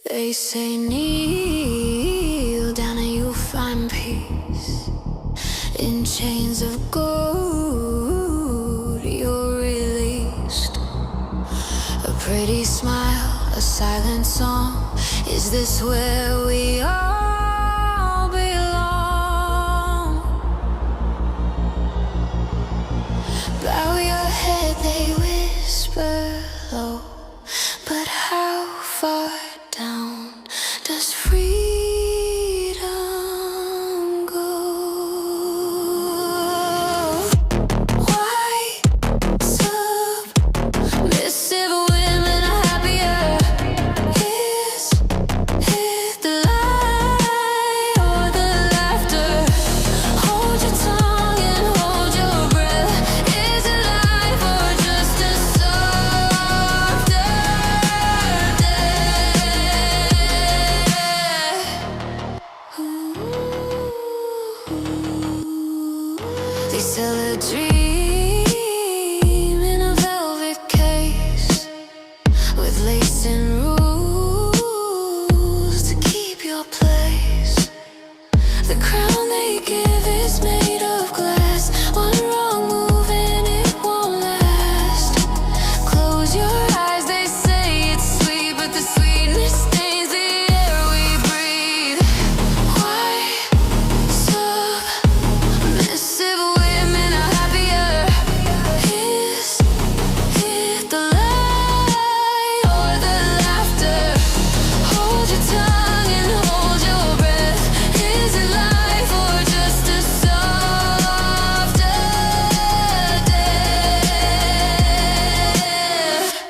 They say kneel down and you'll find peace. In chains of gold you're released. A pretty smile, a silent song. Is this where we all belong? Bow your head, they whisper low. But how far down does freedom go? Why submissive women are happier? Is it the lie or the laughter? Hold your tongue and hold your breath. Is it life or just a softer They sell a dream in a velvet case with lace and rules to keep your place. The crown they give is made of glass. One wrong move and it won't last. Close your eyes, they say it's sweet, but the sweetness stains the air we breathe. Why submissive women are happier? Is it the lie or the laughter? Hold your tongue and hold your breath. Is it life or just a softer death?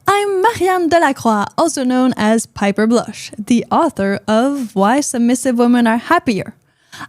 I'm Marian de la Croix, also known as Piper Blush, the author of Why Submissive Women Are Happier.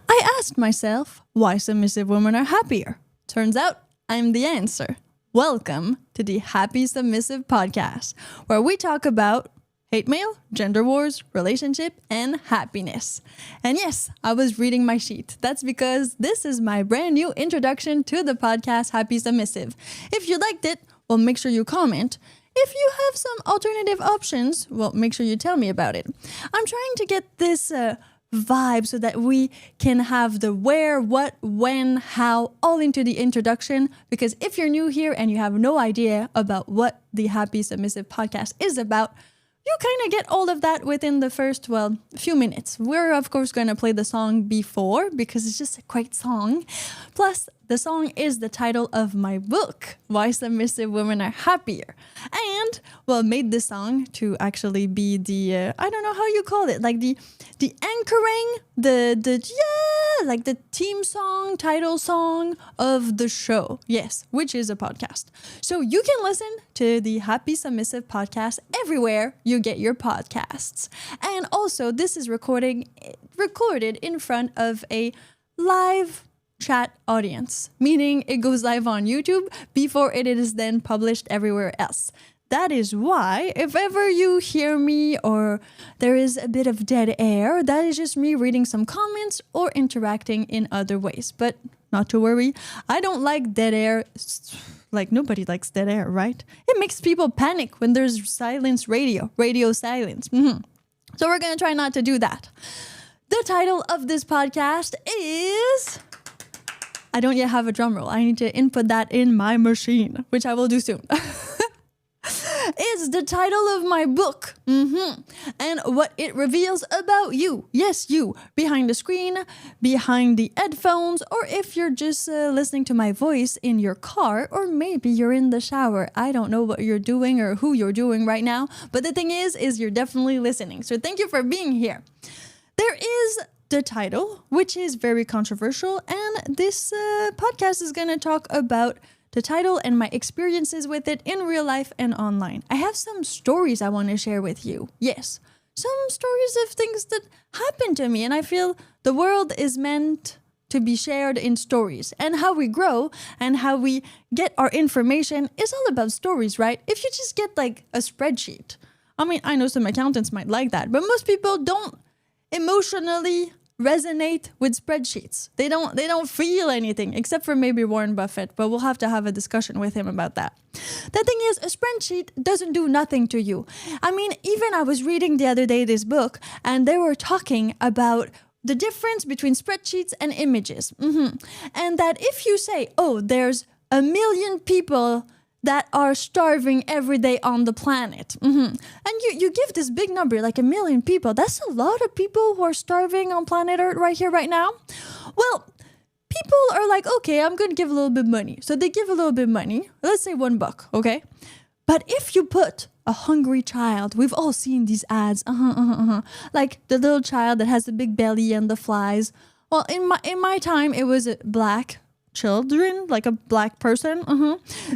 I asked myself, why submissive women are happier? Turns out, I'm the answer. Welcome to the Happy Submissive Podcast, where we talk about hate mail, gender wars, relationship, and happiness. And yes, I was reading my sheet. That's because this is my brand new introduction to the podcast Happy Submissive. If you liked it, well, make sure you comment. If you have some alternative options, well, make sure you tell me about it. I'm trying to get this vibe so that we can have the where, what, when, how, all into the introduction. Because if you're new here and you have no idea about what the Happy Submissive Podcast is about, you kind of get all of that within the first, few minutes. We're, of course, going to play the song before because it's just a great song. Plus, the song is the title of my book, Why Submissive Women Are Happier. And, made this song to actually be the, I don't know how you call it, like the anchoring, the theme song, title song of the show. Yes, which is a podcast. So you can listen to the Happy Submissive Podcast everywhere you get your podcasts. And also, this is recorded in front of a live chat audience, meaning it goes live on YouTube before it is then published everywhere else. That is why, if ever you hear me or there is a bit of dead air, that is just me reading some comments or interacting in other ways. But not to worry, I don't like dead air. Like, nobody likes dead air, right? It makes people panic when there's silence radio silence. So we're going to try not to do that. The title of this podcast is... I don't yet have a drum roll. I need to input that in my machine, which I will do soon. It's the title of my book. And what it reveals about you. Yes, you. Behind the screen, behind the headphones, or if you're just listening to my voice in your car, or maybe you're in the shower. I don't know what you're doing or who you're doing right now. But the thing is you're definitely listening. So thank you for being here. There is the title, which is very controversial, and this podcast is going to talk about the title and my experiences with it in real life and online. I have some stories I want to share with you. Yes, some stories of things that happened to me, and I feel the world is meant to be shared in stories, and how we grow and how we get our information is all about stories, right? If you just get like a spreadsheet, I mean, I know some accountants might like that, but most people don't emotionally resonate with spreadsheets. They don't feel anything, except for maybe Warren Buffett, but we'll have to have a discussion with him about that. The thing is, a spreadsheet doesn't do nothing to you. I mean, even I was reading the other day this book, and they were talking about the difference between spreadsheets and images. And that if you say, oh, there's 1 million people that are starving every day on the planet. And you give this big number, like 1 million people. That's a lot of people who are starving on planet Earth right here, right now. Well, people are like, okay, I'm going to give a little bit of money. So they give a little bit of money. Let's say $1, okay? But if you put a hungry child, we've all seen these ads, like the little child that has the big belly and the flies. Well, in my time, it was black children, like a black person,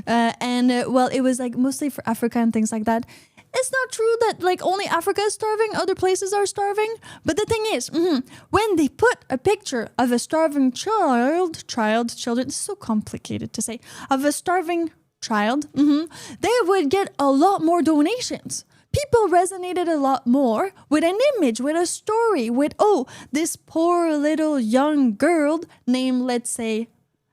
and it was like mostly for Africa and things like that. It's not true that like only Africa is starving, other places are starving, but the thing is, when they put a picture of a starving children, it's so complicated to say, of a starving child, they would get a lot more donations. People resonated a lot more with an image, with a story, with, oh, this poor little young girl named, let's say,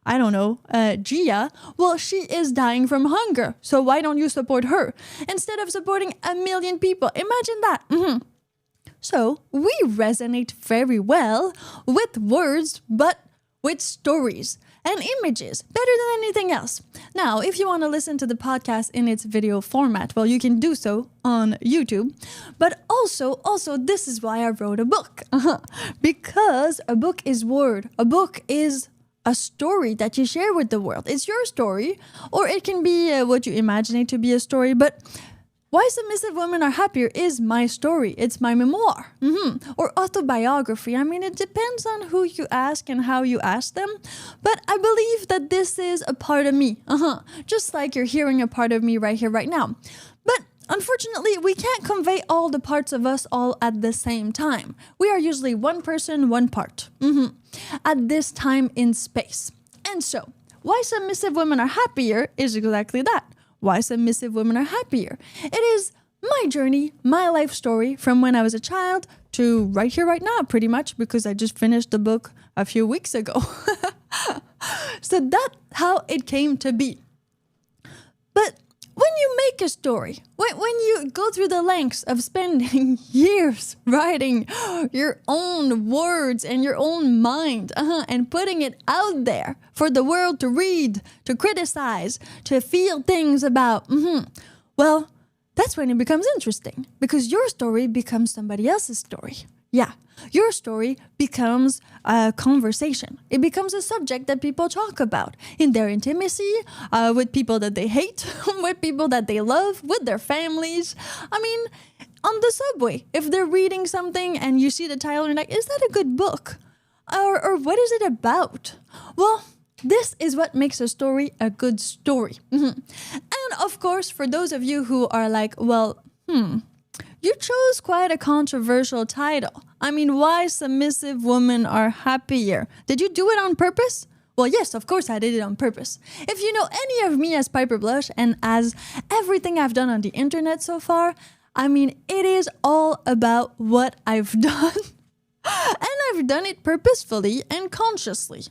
I don't know, Gia, well, she is dying from hunger. So why don't you support her instead of supporting 1 million people? Imagine that. So we resonate very well with words, but with stories and images, better than anything else. Now, if you want to listen to the podcast in its video format, well, you can do so on YouTube. But also, this is why I wrote a book. Because a book is word. A book is a story that you share with the world. It's your story, or it can be what you imagine it to be a story. But Why Submissive Women Are Happier is my story. It's my memoir, or autobiography. I mean, it depends on who you ask and how you ask them. But I believe that this is a part of me, just like you're hearing a part of me right here, right now. But unfortunately, we can't convey all the parts of us all at the same time. We are usually one person, one part, at this time in space. And so, Why Submissive Women Are Happier is exactly that. Why Submissive Women Are Happier. It is my journey, my life story from when I was a child to right here, right now, pretty much, because I just finished the book a few weeks ago. So that's how it came to be. But when you make a story, when you go through the lengths of spending years writing your own words and your own mind, and putting it out there for the world to read, to criticize, to feel things about, well, that's when it becomes interesting, because your story becomes somebody else's story. Yeah, your story becomes a conversation. It becomes a subject that people talk about in their intimacy, with people that they hate, with people that they love, with their families. I mean, on the subway, if they're reading something and you see the title and you're like, is that a good book? Or what is it about? Well, this is what makes a story a good story. And of course, for those of you who are like, well, you chose quite a controversial title. I mean, Why Submissive Women Are Happier. Did you do it on purpose? Well, yes, of course I did it on purpose. If you know any of me as Piper Blush and as everything I've done on the internet so far, I mean, it is all about what I've done. And I've done it purposefully and consciously.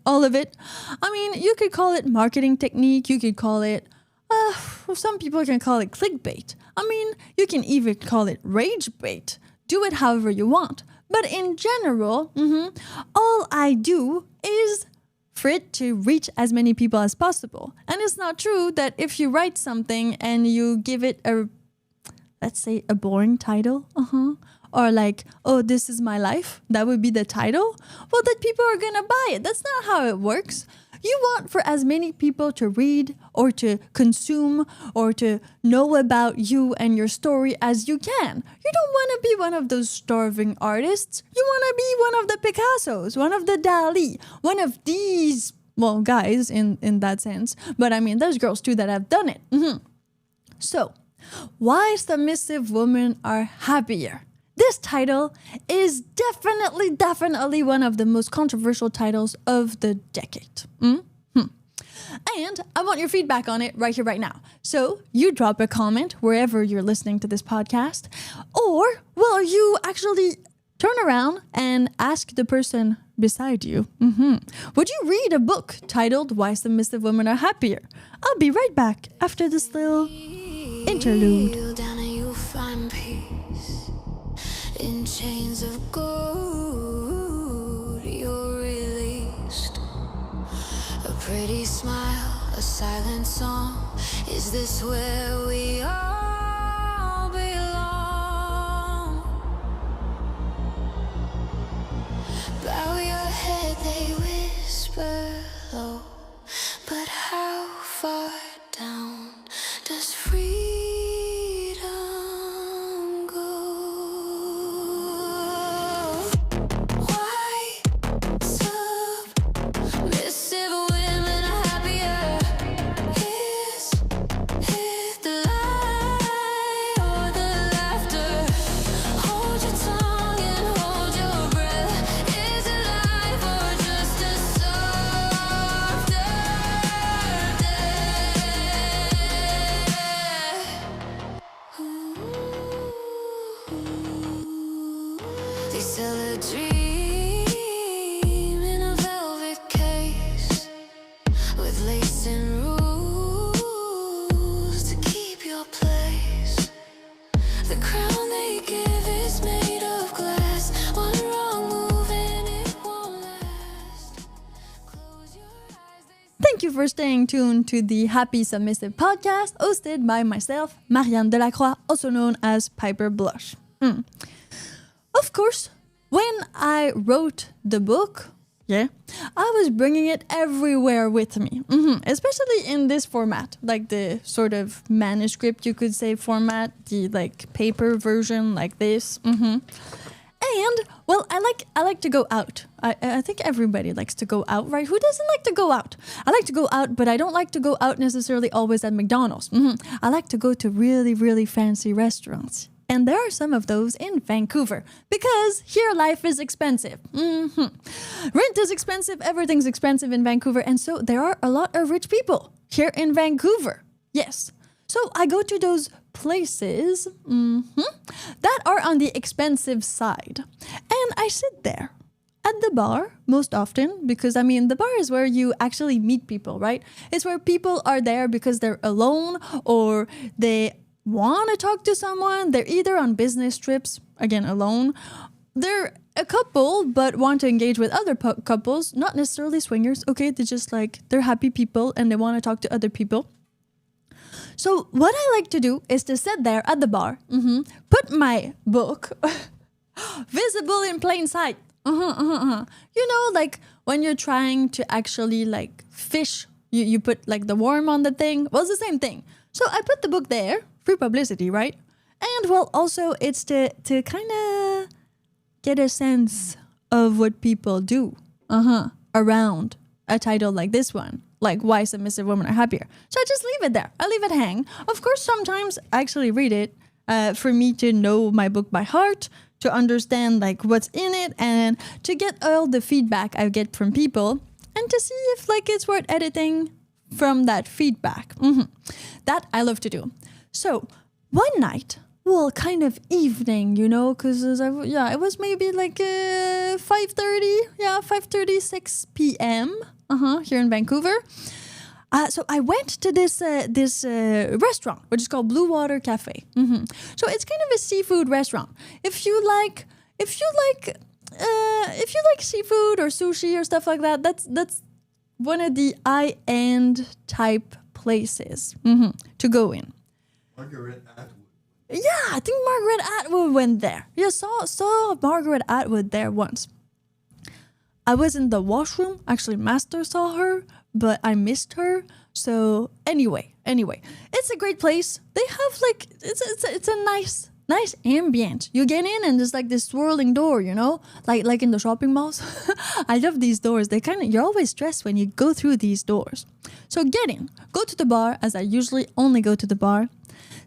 All of it. I mean, you could call it marketing technique. You could call it, some people can call it clickbait. I mean, you can even call it rage bait. Do it however you want. But in general, all I do is for it to reach as many people as possible. And it's not true that if you write something and you give it a, let's say, a boring title, or like, oh, this is my life, that would be the title, well, that people are gonna buy it. That's not how it works. You want for as many people to read or to consume or to know about you and your story as you can. You don't want to be one of those starving artists. You want to be one of the Picassos, one of the Dali, one of these, well, guys in that sense. But I mean, there's girls too that have done it. So, Why Submissive Women Are Happier. This title is definitely one of the most controversial titles of the decade. And I want your feedback on it right here, right now. So you drop a comment wherever you're listening to this podcast, or will you actually turn around and ask the person beside you, would you read a book titled Why Submissive Women Are Happier? I'll be right back after this little interlude. Down and you'll find peace in chains of gold. You're released. A pretty smile, a silent song. Is this where we all belong? Bow your head, they whisper low. But how far down does freedom go? Why submissive women are happier? Is it the lie or the laughter? Hold your tongue and hold your breath. Is it life or just a softer They sell a dream in a velvet case with lace and rules to keep your place. The crown they give is made of glass. One wrong move and it won't last. Close your eyes. Thank you for staying tuned to the Happy Submissive podcast hosted by myself, Marian Delacroix, also known as Piper Blush. Of course, when I wrote the book, I was bringing it everywhere with me, especially in this format, like the sort of manuscript, you could say, format, the like paper version like this. And well, I like to go out. I think everybody likes to go out, right? Who doesn't like to go out? I like to go out, but I don't like to go out necessarily always at McDonald's. I like to go to really, really fancy restaurants. And there are some of those in Vancouver because here life is expensive. Rent is expensive, everything's expensive in Vancouver. And so there are a lot of rich people here in Vancouver. Yes. So I go to those places that are on the expensive side. And I sit there at the bar most often because, I mean, the bar is where you actually meet people, right? It's where people are there because they're alone or they want to talk to someone. They're either on business trips, again, alone. They're a couple, but want to engage with other couples, not necessarily swingers. Okay, they're just like, they're happy people and they want to talk to other people. So what I like to do is to sit there at the bar, put my book visible in plain sight. You know, like when you're trying to actually like fish, you put like the worm on the thing. Well, it's the same thing. So I put the book there, free publicity, right? And well, also it's to kind of get a sense of what people do around a title like this one, like Why Submissive Women Are Happier. So I just leave it there. I leave it hang. Of course, sometimes I actually read it for me to know my book by heart, to understand like what's in it, and to get all the feedback I get from people, and to see if like it's worth editing from that feedback. That I love to do. So one night, well, kind of evening, you know, because it was maybe like 5:36 p.m. Here in Vancouver. So I went to this restaurant, which is called Blue Water Cafe. So it's kind of a seafood restaurant. If you like seafood or sushi or stuff like that, that's one of the high-end type places to go in. Margaret Atwood. Yeah, I think Margaret Atwood went there. Yeah, saw Margaret Atwood there once. I was in the washroom. Actually, Master saw her, but I missed her. So anyway, it's a great place. They have like it's a nice ambient. You get in and there's like this swirling door, you know, like in the shopping malls. I love these doors. You're always stressed when you go through these doors. So get in, go to the bar, as I usually only go to the bar.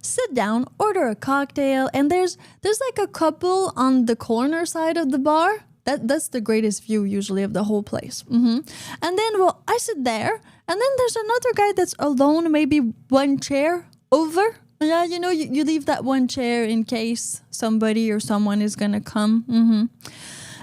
Sit down, order a cocktail, and there's like a couple on the corner side of the bar. That's the greatest view usually of the whole place. And then, I sit there, and then there's another guy that's alone, maybe one chair over Yeah, you know, you leave that one chair in case somebody or someone is gonna come.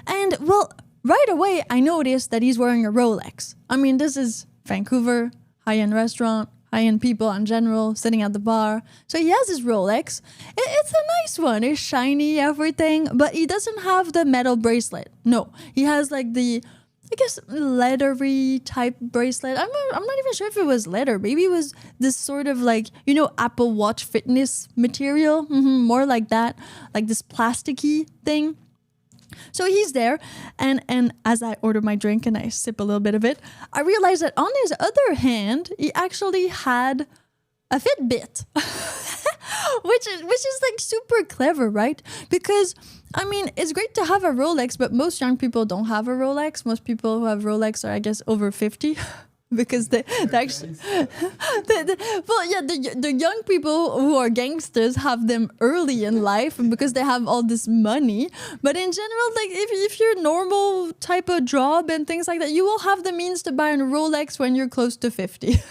And well, right away I noticed that he's wearing a Rolex. I mean, this is Vancouver, high-end restaurant, high-end people in general, sitting at the bar. So he has his Rolex. It's a nice one. It's shiny, everything, but he doesn't have the metal bracelet. No, he has like the, I guess, leathery type bracelet. I'm not even sure if it was leather. Maybe it was this sort of like, you know, Apple Watch fitness material. More like that, like this plasticky thing. So he's there, and as I order my drink and I sip a little bit of it, I realize that on his other hand, he actually had a Fitbit, which is like super clever, right? Because I mean, it's great to have a Rolex, but most young people don't have a Rolex. Most people who have Rolex are, I guess, over 50. Because they actually, the young people who are gangsters have them early in life because they have all this money. But in general, like if you're normal type of job and things like that, you will have the means to buy a Rolex when you're close to 50.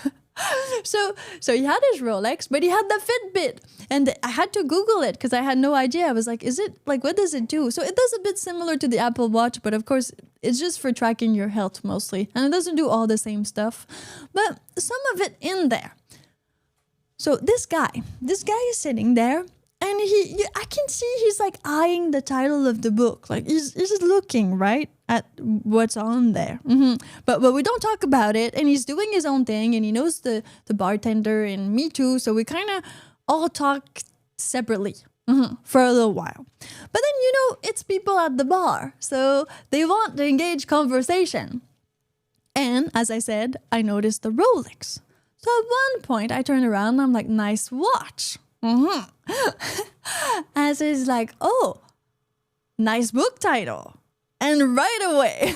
So he had his Rolex, but he had the Fitbit, and I had to Google it because I had no idea. I was like, is it like, what does it do? So it does a bit similar to the Apple Watch, but of course it's just for tracking your health mostly, and it doesn't do all the same stuff, but some of it in there. So this guy is sitting there, and I can see he's like eyeing the title of the book, like he's just looking right at what's on there. But we don't talk about it, and he's doing his own thing, and he knows the bartender and me too, so we kind of all talk separately for a little while. But then, you know, it's people at the bar, so they want to engage conversation. And as I said, I noticed the Rolex. So at one point I turn around and I'm like, nice watch. As is like, oh, nice book title. And right away,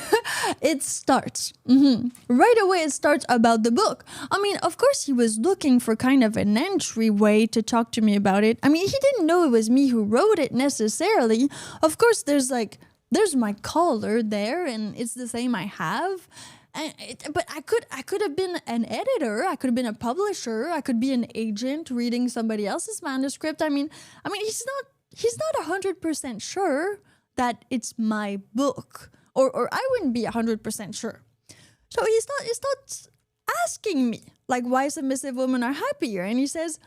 it starts. Right away, it starts about the book. I mean, of course, he was looking for kind of an entryway to talk to me about it. I mean, he didn't know it was me who wrote it necessarily. Of course, there's my collar there, and it's the same I have. But I could have been an editor. I could have been a publisher. I could be an agent reading somebody else's manuscript. I mean, he's not 100% sure that it's my book, or I wouldn't be 100% sure. So he starts asking me, like, why submissive women are happier. And he says,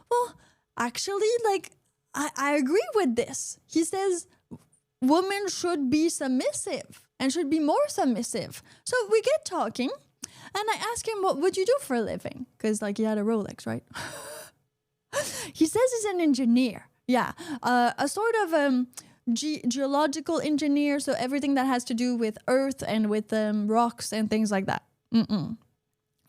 well, actually, like, I agree with this. He says, women should be submissive and should be more submissive. So we get talking, and I ask him, what would you do for a living? Because, like, he had a Rolex, right? He says he's an engineer. Yeah, a sort of geological engineer, so everything that has to do with earth and with rocks and things like that. And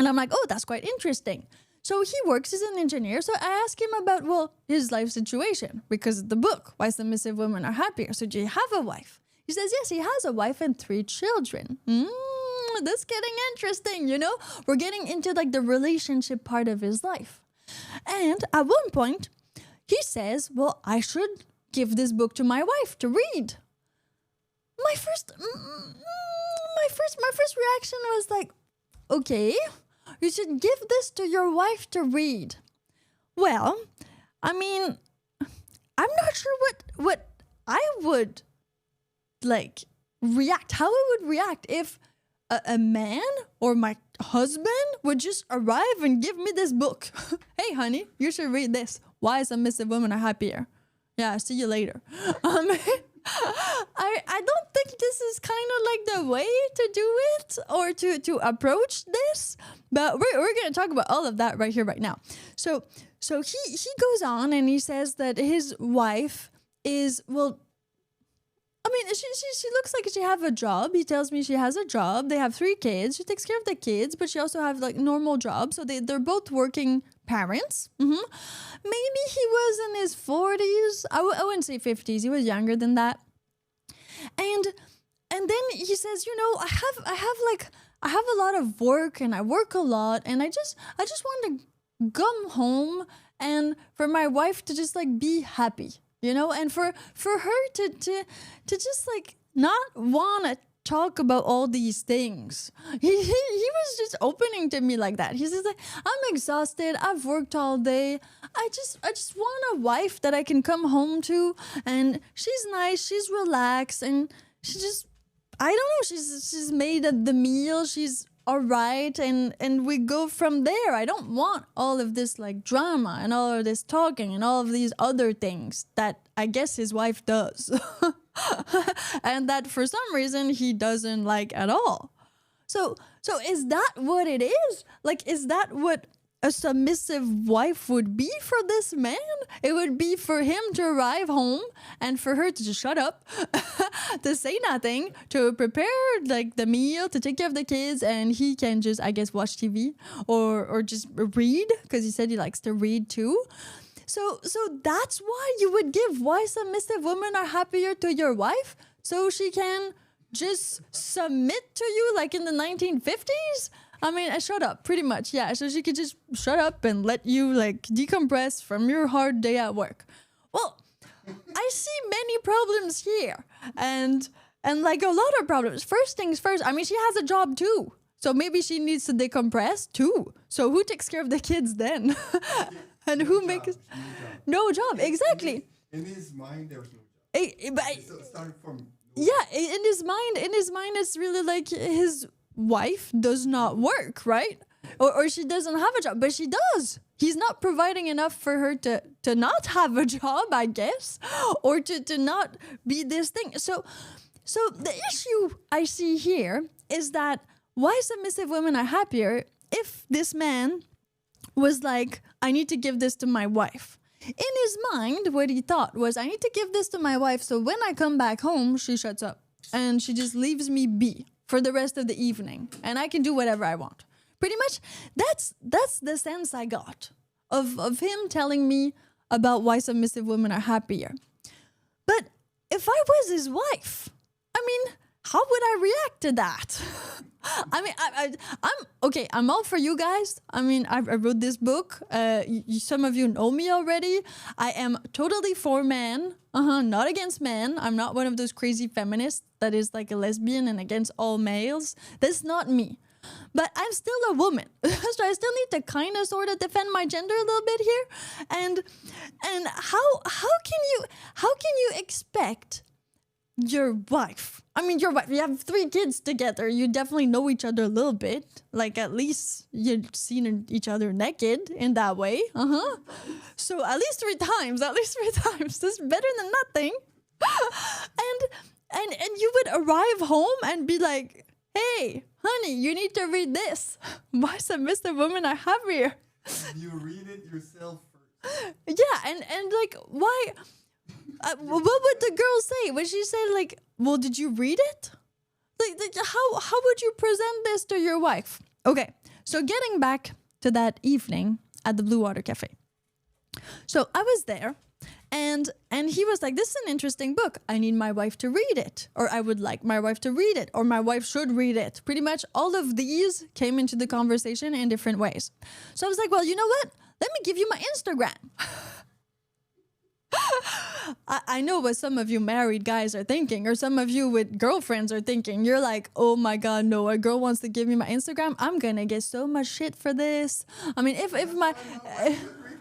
I'm like, oh, that's quite interesting. So he works as an engineer. So I ask him about, well, his life situation, because of the book, Why Submissive Women Are Happier. So do you have a wife? He says, yes, he has a wife and 3 children. That's getting interesting, you know? We're getting into like the relationship part of his life. And at one point, he says, well, I should give this book to my wife to read. My first reaction was like, okay, you should give this to your wife to read. Well, I mean, I'm not sure what I would like react, how I would react if a man or my husband would just arrive and give me this book. Hey, honey, you should read this. Why Submissive Women Are Happier. Yeah, see you later. I don't think this is kind of like the way to do it or to approach this, but we're going to talk about all of that right here, right now. So he goes on and he says that his wife is, well, I mean, she looks like she have a job. He tells me she has a job. They have 3 kids. She takes care of the kids, but she also have like normal jobs. So they're both working parents. Maybe he was in his 40s. I wouldn't say 50s. He was younger than that. And then he says, you know, I have a lot of work and I work a lot, and I just want to come home and for my wife to just like be happy. You know, and for her to just like not want to talk about all these things. He was just opening to me like that. He says like, I'm exhausted. I've worked all day. I just want a wife that I can come home to, and she's nice, she's relaxed, and she just, I don't know, she's made the meal, she's all right, and we go from there. I don't want all of this like drama and all of this talking and all of these other things that I guess his wife does. And that for some reason he doesn't like at all. So is that what it is? Like, is that what a submissive wife would be for this man? It would be for him to arrive home and for her to just shut up, to say nothing, to prepare like the meal, to take care of the kids, and he can just, I guess, watch TV or just read, because he said he likes to read too. So that's why you would give Why Submissive Women Are Happier to your wife? So she can just submit to you like in the 1950s? I mean, shut up, pretty much, yeah. So she could just shut up and let you like decompress from your hard day at work. Well, I see many problems here, and like a lot of problems. First things first, I mean, she has a job too. So maybe she needs to decompress too. So who takes care of the kids then? And who makes no job? Exactly. In his mind, there was no job. But Starting from yeah, in his mind, it's really like his wife does not work, right? Or she doesn't have a job, but she does. He's not providing enough for her to not have a job, I guess, or to not be this thing. So the issue I see here is that why submissive women are happier if this man was like, I need to give this to my wife. In his mind, what he thought was, I need to give this to my wife so when I come back home, she shuts up and she just leaves me be for the rest of the evening and I can do whatever I want. Pretty much, that's the sense I got of him telling me about why submissive women are happier. But if I was his wife, I mean, how would I react to that? I mean, I'm okay. I'm all for you guys. I mean, I wrote this book. Some of you know me already. I am totally for men. Not against men. I'm not one of those crazy feminists that is like a lesbian and against all males. That's not me. But I'm still a woman, so I still need to kind of sort of defend my gender a little bit here. And how can you expect your wife? I mean, your wife, you have 3 kids together. You definitely know each other a little bit. Like, at least you've seen each other naked in that way. So at least 3 times. That's better than nothing. And you would arrive home and be like, hey, honey, you need to read this. Why submissive women are happier. You read it yourself first. Yeah, and like, why... what would the girl say? Would she say like, well, did you read it? Like how would you present this to your wife? Okay, so getting back to that evening at the Blue Water Cafe. So I was there, and he was like, this is an interesting book. I need my wife to read it, or I would like my wife to read it, or my wife should read it. Pretty much all of these came into the conversation in different ways. So I was like, well, you know what? Let me give you my Instagram. I know what some of you married guys are thinking, or some of you with girlfriends are thinking. You're like, oh my God, no, a girl wants to give me my Instagram. I'm gonna get so much shit for this. I mean, if my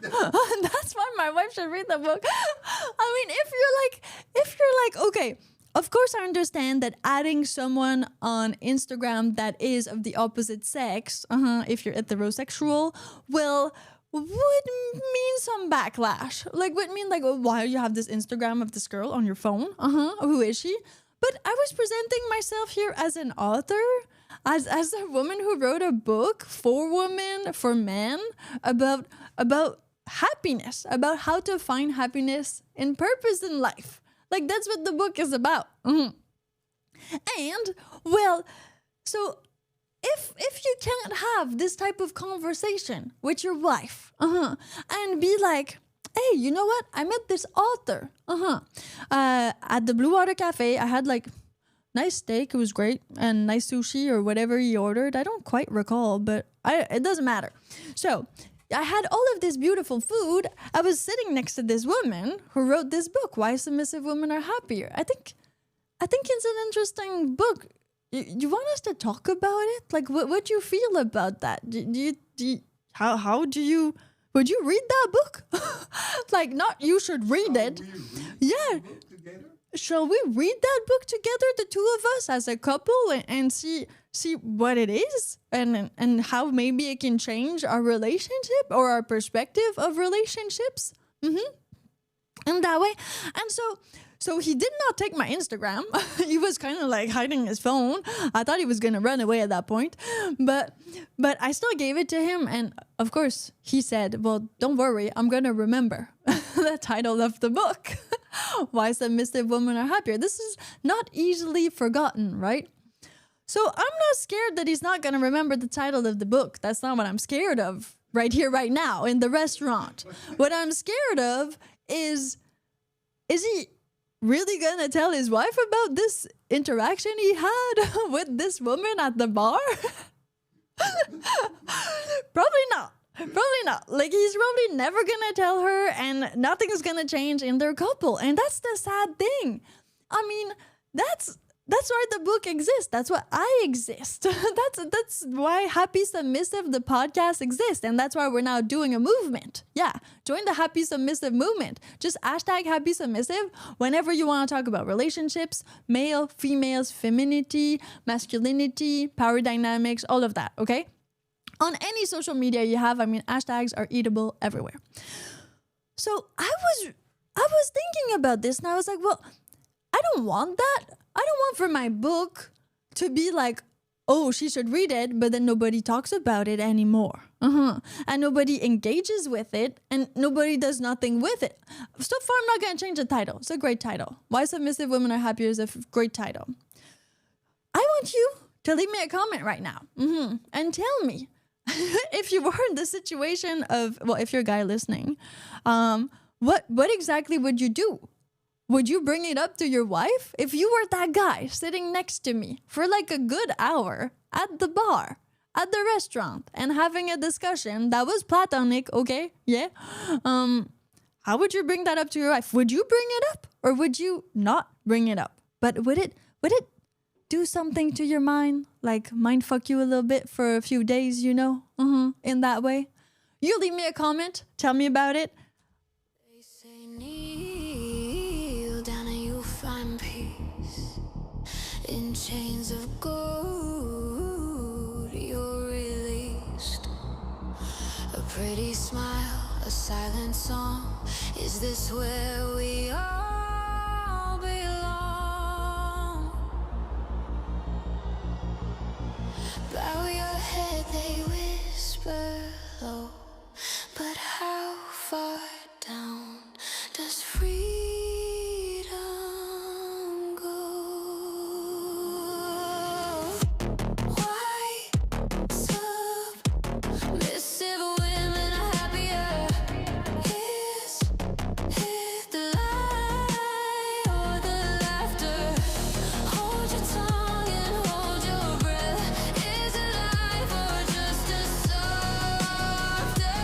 that's why my wife should read the book. I mean, if you're like, okay, of course I understand that adding someone on Instagram that is of the opposite sex, if you're heterosexual, would mean some backlash. Like, would mean like, well, why do you have this Instagram of this girl on your phone? Who is she? But I was presenting myself here as an author, as a woman who wrote a book for women, for men, about happiness, about how to find happiness and purpose in life. Like, that's what the book is about. And, well, so... If you can't have this type of conversation with your wife, and be like, hey, you know what? I met this author, at the Blue Water Cafe. I had like nice steak. It was great, and nice sushi or whatever he ordered. I don't quite recall, but it doesn't matter. So I had all of this beautiful food. I was sitting next to this woman who wrote this book, Why Submissive Women Are Happier. I think it's an interesting book. you want us to talk about it? Like, what do you feel about that? How do you? Would you read that book? Like, not you should read it. We read Yeah. the book together? Shall we read that book together, the two of us as a couple, and see what it is and how maybe it can change our relationship or our perspective of relationships? And that way. And so he did not take my Instagram. He was kind of like hiding his phone. I thought he was going to run away at that point. But I still gave it to him. And of course, he said, well, don't worry. I'm going to remember the title of the book. Why Submissive Women Are Happier. This is not easily forgotten, right? So I'm not scared that he's not going to remember the title of the book. That's not what I'm scared of right here, right now, in the restaurant. What I'm scared of is he really gonna tell his wife about this interaction he had with this woman at the bar? Probably not. Like, he's probably never gonna tell her, and nothing's gonna change in their couple. And that's the sad thing. I mean, that's why the book exists. That's why I exist. That's why Happy Submissive, the podcast, exists. And that's why we're now doing a movement. Yeah, join the Happy Submissive movement. Just hashtag Happy Submissive whenever you want to talk about relationships, male, females, femininity, masculinity, power dynamics, all of that, okay? On any social media you have, I mean, hashtags are eatable everywhere. So I was thinking about this, and I was like, well, I don't want that. I don't want for my book to be like, oh, she should read it, but then nobody talks about it anymore. And nobody engages with it, and nobody does nothing with it. So far, I'm not going to change the title. It's a great title. Why Submissive Women Are Happier is a great title. I want you to leave me a comment right now and tell me if you were in the situation of, well, if you're a guy listening, what exactly would you do? Would you bring it up to your wife? If you were that guy sitting next to me for like a good hour at the bar, at the restaurant, and having a discussion that was platonic, okay? Yeah. How would you bring that up to your wife? Would you bring it up or would you not bring it up? But would it do something to your mind? Like mind fuck you a little bit for a few days, you know? In that way. You leave me a comment. Tell me about it. They say kneel down and you'll find peace. In chains of gold, you're released. A pretty smile, a silent song. Is this where we all belong? Bow your head, they whisper low. But how far down does freedom go? Why submissive women are happier? Is it the lie or the laughter? Hold your tongue and hold your breath. Is it life or just a softer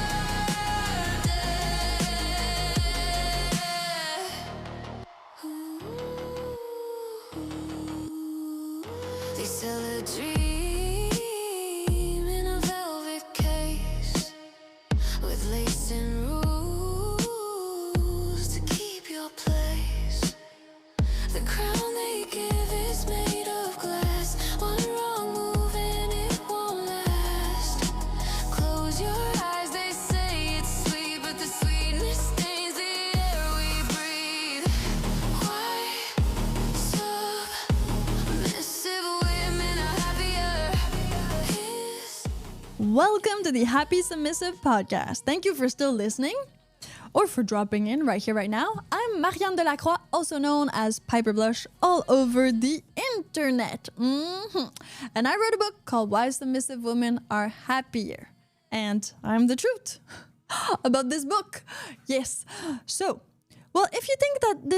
They sell a dream in a velvet case with lace and rules to keep your place. The crown they give is made of glass. One wrong move and it won't last. Close your eyes, they say it's sweet, but the sweetness stains the air we breathe. Why submissive women are happier? Welcome to the Happy Submissive podcast. Thank you for still listening or for dropping in right here, right now. I'm Marian de la Croix, also known as Piper Blush, all over the internet. And I wrote a book called Why Submissive Women Are Happier. And I'm the truth about this book. Yes. So, well, if you think that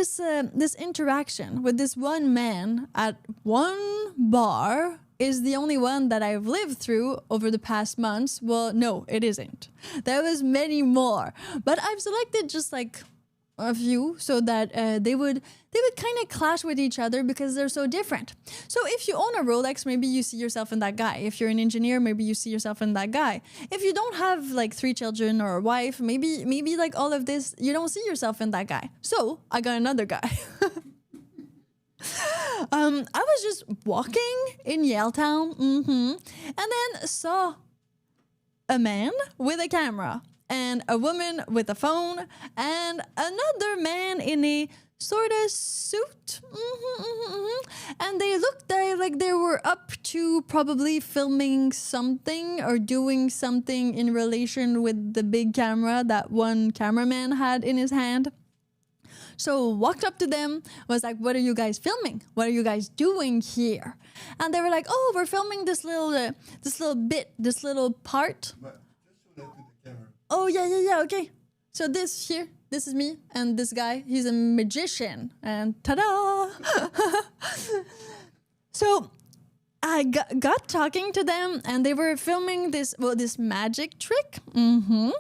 this interaction with this one man at one bar is the only one that I've lived through over the past months, well, no, it isn't. There was many more. But I've selected just like of you, so that they would kind of clash with each other because they're so different. So if you own a Rolex, maybe you see yourself in that guy. If you're an engineer, maybe you see yourself in that guy. If you don't have like 3 children or a wife, maybe like all of this, you don't see yourself in that guy. So I got another guy. I was just walking in Yaletown, and then saw a man with a camera and a woman with a phone and another man in a sort of suit. And they looked like they were up to probably filming something or doing something in relation with the big camera that one cameraman had in his hand. So walked up to them, was like, what are you guys filming? What are you guys doing here? And they were like, oh, we're filming this little part. But just show that to the camera. Oh, yeah, okay. So this is me, and this guy, he's a magician, and ta-da! So I got talking to them, and they were filming this magic trick. And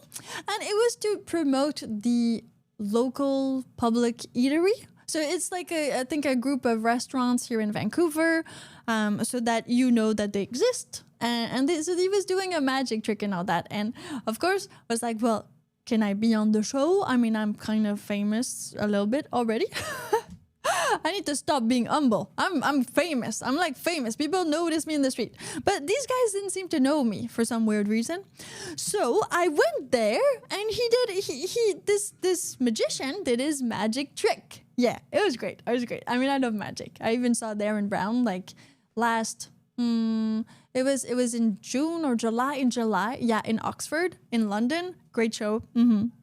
it was to promote the local public eatery. So it's like I think a group of restaurants here in Vancouver, so that you know that they exist. So he was doing a magic trick and all that. And of course, I was like, well, can I be on the show? I mean, I'm kind of famous a little bit already. I need to stop being humble. I'm famous. I'm like famous. People notice me in the street. But these guys didn't seem to know me for some weird reason. So I went there, and this magician did his magic trick. Yeah, it was great. I mean, I love magic. I even saw Darren Brown like last. It was in June or July. Yeah, in Oxford, in London. Great show. I mean,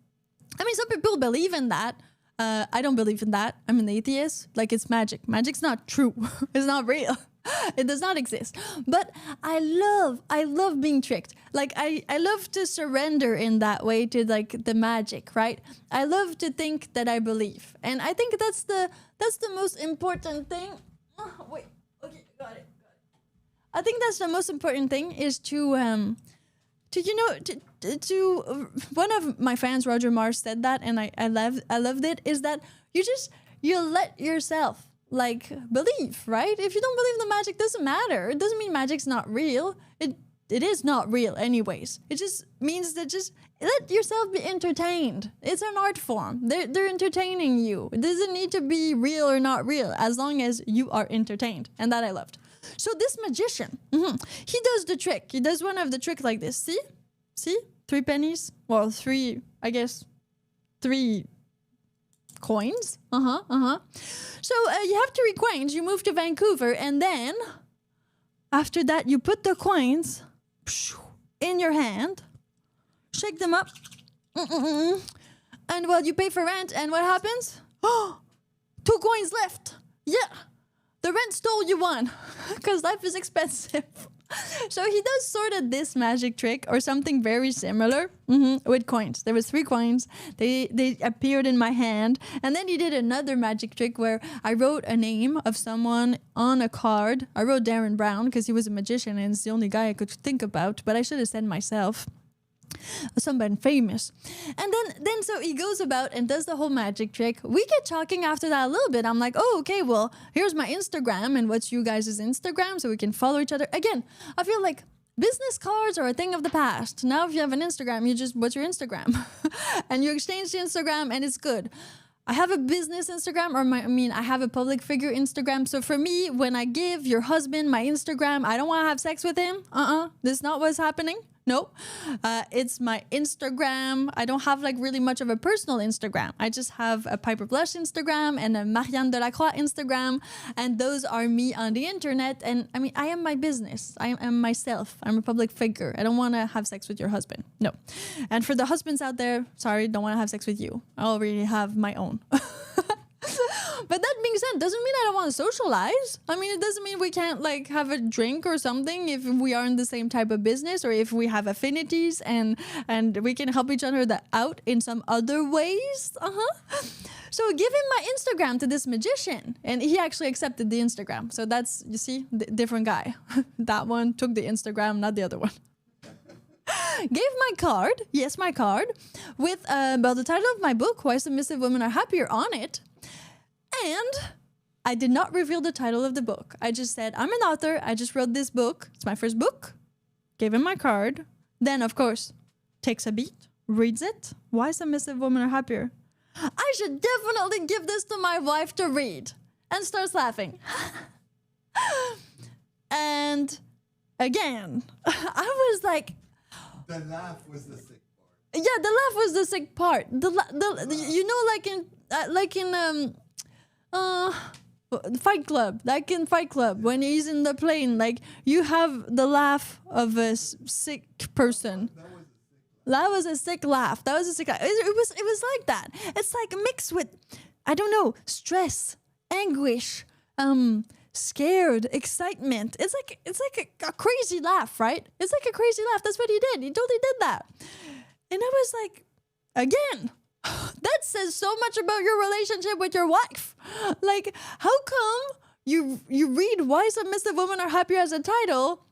some people believe in that. I don't believe in that. I'm an atheist. Like, it's magic. Magic's not true. It's not real. It does not exist. But I love being tricked. Like, I love to surrender in that way to like the magic, right? I love to think that I believe. And I think that's the most important thing. Oh, wait. Okay, got it. I think that's the most important thing is to one of my fans, Roger Mars, said that, and I loved it, is that you let yourself like believe, right? If you don't believe in the magic, doesn't matter. It doesn't mean magic's not real. It is not real anyways. It just means that just let yourself be entertained. It's an art form. They're entertaining you. It doesn't need to be real or not real, as long as you are entertained. And that I loved. So this magician, he does the trick. He does one of the trick like this. See? 3 pennies? Well, 3 coins. So you have 3 coins. You move to Vancouver, and then after that, you put the coins in your hand, shake them up, and well, you pay for rent. And what happens? 2 coins left. Yeah. The rent stole you one, because life is expensive. So he does sort of this magic trick or something very similar with coins. There was 3 coins. They appeared in my hand. And then he did another magic trick where I wrote a name of someone on a card. I wrote Darren Brown because he was a magician and it's the only guy I could think about. But I should have said myself. Somebody famous. And then so he goes about and does the whole magic trick. We get talking after that a little bit. I'm like, oh, okay, well, here's my Instagram, and what's you guys' Instagram, so we can follow each other. Again, I feel like business cards are a thing of the past. Now if you have an Instagram, what's your Instagram? And you exchange the Instagram and it's good. I have a business Instagram, I have a public figure Instagram. So for me, when I give your husband my Instagram, I don't want to have sex with him. This is not what's happening. No, it's my Instagram. I don't have like really much of a personal Instagram. I just have a Piper Blush Instagram and a Marian Instagram. And those are me on the internet. And I mean, I am my business. I am myself. I'm a public figure. I don't want to have sex with your husband. No. And for the husbands out there, sorry, don't want to have sex with you. I already have my own. But that being said, doesn't mean I don't want to socialize. I mean, it doesn't mean we can't like have a drink or something if we are in the same type of business, or if we have affinities and we can help each other out in some other ways. So give him my Instagram to this magician, and he actually accepted the Instagram. So that's, you see, different guy. That one took the Instagram, not the other one. gave my card, yes, my card, with about the title of my book, Why Submissive Women Are Happier, on it. And I did not reveal the title of the book. I just said, I'm an author. I just wrote this book. It's my first book. Gave him my card. Then, of course, takes a beat, reads it. Why Submissive Women Are Happier? I should definitely give this to my wife to read. And starts laughing. And again, I was like, The laugh was the sick part. yeah, the laugh was the sick part. You know, like in Fight Club, like in Fight Club, when he's in the plane, like you have the laugh of a sick person. That was a sick laugh. That was a sick laugh. It was like that. It's like mixed with, I don't know, stress, anguish, scared, excitement. It's like a crazy laugh, right? It's like a crazy laugh. That's what he did. He totally did that. And I was like, again, that says so much about your relationship with your wife. Like, how come you read Why Submissive Women Are Happier as a title,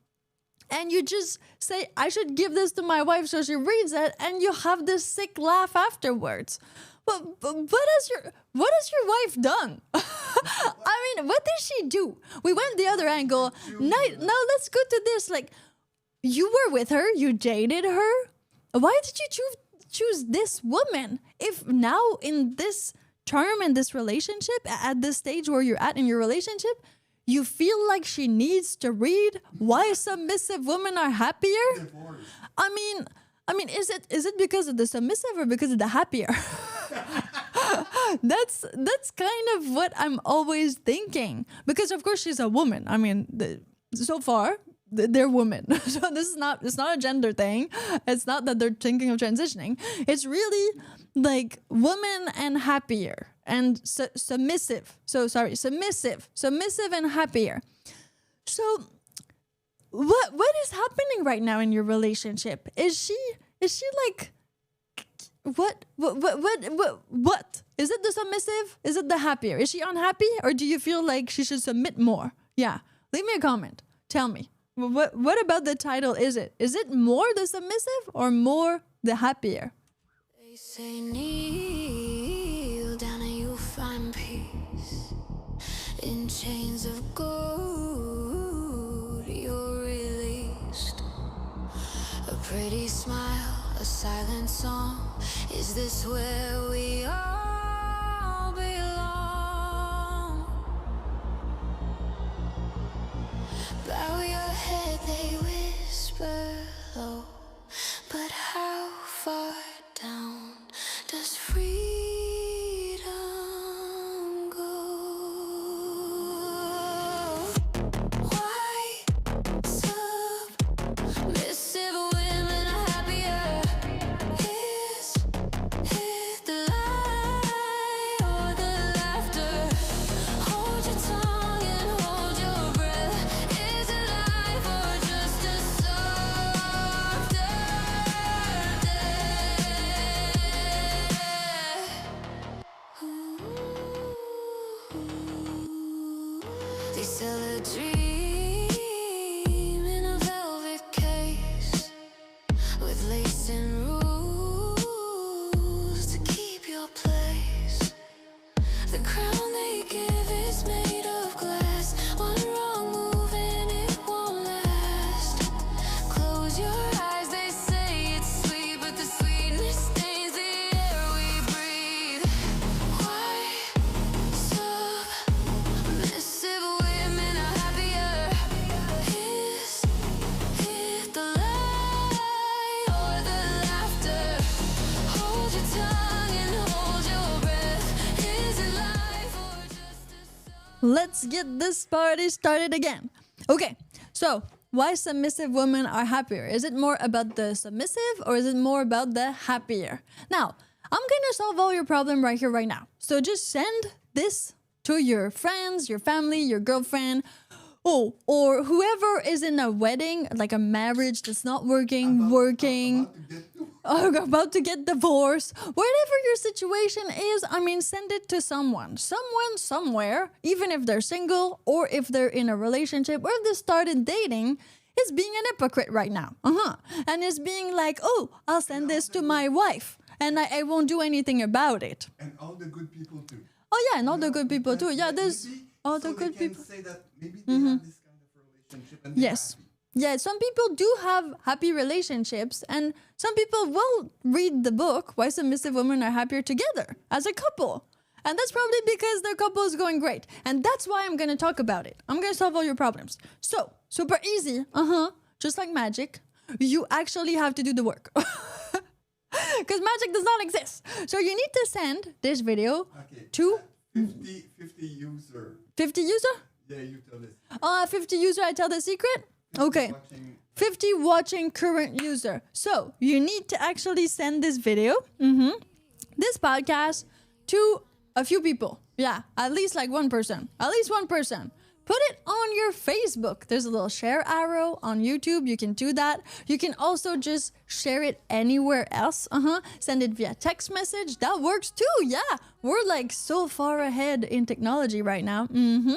and you just say, I should give this to my wife so she reads it, and you have this sick laugh afterwards. But what has your wife done? I mean, what did she do? We went the other angle. Now let's go to this. Like, you were with her, you dated her. Why did you choose this woman? If now in this term, in this relationship, at this stage where you're at in your relationship, you feel like she needs to read Why Submissive Women Are Happier? Divorce. I mean, is it because of the submissive or because of the happier? That's kind of what I'm always thinking. Because of course she's a woman. I mean, so far they're women. So it's not a gender thing. It's not that they're thinking of transitioning. It's really like woman and happier and submissive. Submissive and happier. So what is happening right now in your relationship? Is she like what is it? The submissive? Is it the happier? Is she unhappy, or do you feel like she should submit more? Yeah, leave me a comment. Tell me what about the title? Is it more the submissive or more the happier? They say kneel down and you'll find peace. In chains of gold you're released. A pretty smile, a silent song. Is this where we all belong? Bow your head, they whisper low. But how far down does freedom go? Why submissive women are happier? Is it the lie or the laughter? Hold your tongue and hold your breath. Is it life or just a softer death? They sell a dream in a velvet case with lace and rules to keep your place. The crown they give is made of glass. One wrong move and it won't last. Close your eyes, they say it's sweet, but the sweetness stains the air we breathe. Why submissive women are happier? Is it the lie or the laughter? Hold your tongue and hold your breath. Is it life or just a Let's get this party started again. Okay, so why submissive women are happier? Is it more about the submissive or is it more about the happier? Now, I'm gonna solve all your problem right here, right now. So just send this to your friends, your family, your girlfriend, or whoever is in a wedding, like a marriage that's not working, about to get divorced, whatever your situation is, I mean, send it to someone, somewhere, even if they're single or if they're in a relationship or if they started dating. is being an hypocrite right now. And is being like, oh, I'll send this to my wife and I won't do anything about it. And all the good people too. Oh yeah, and all the good people too. Yeah, Maybe there's all the so good they can people. say that maybe they have this kind of relationship and they're Yes. happy. Yeah, some people do have happy relationships, and some people will read the book, Why Submissive Women Are Happier, together as a couple. And that's probably because their couple is going great. And that's why I'm going to talk about it. I'm going to solve all your problems. So, super easy. Just like magic. You actually have to do the work. Because magic does not exist. So you need to send this video Okay. to 50 user. 50 user? Yeah, you tell us. 50 user, I tell the secret? Okay. Watching. 50 watching current user. So you need to actually send this video, this podcast, to a few people. Yeah, at least like one person. At least one person. Put it on your Facebook. There's a little share arrow on YouTube. You can do that. You can also just share it anywhere else. Send it via text message. That works too. Yeah, we're like so far ahead in technology right now. And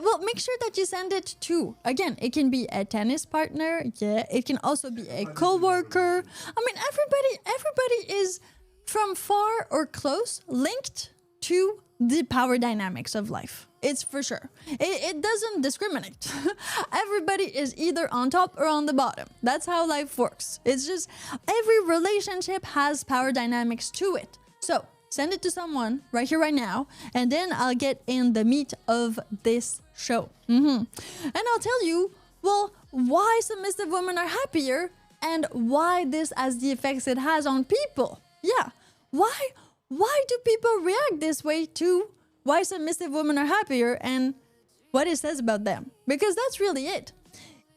well, make sure that you send it to, again, it can be a tennis partner. Yeah, it can also be a coworker. I mean, everybody is from far or close linked to the power dynamics of life. It's for sure. It doesn't discriminate. Everybody is either on top or on the bottom. That's how life works. It's just every relationship has power dynamics to it. So send it to someone right here, right now, and then I'll get in the meat of this show. And I'll tell you, well, why submissive women are happier and why this has the effects it has on people. Yeah. Why do people react this way to why submissive women are happier and what it says about them? Because that's really it.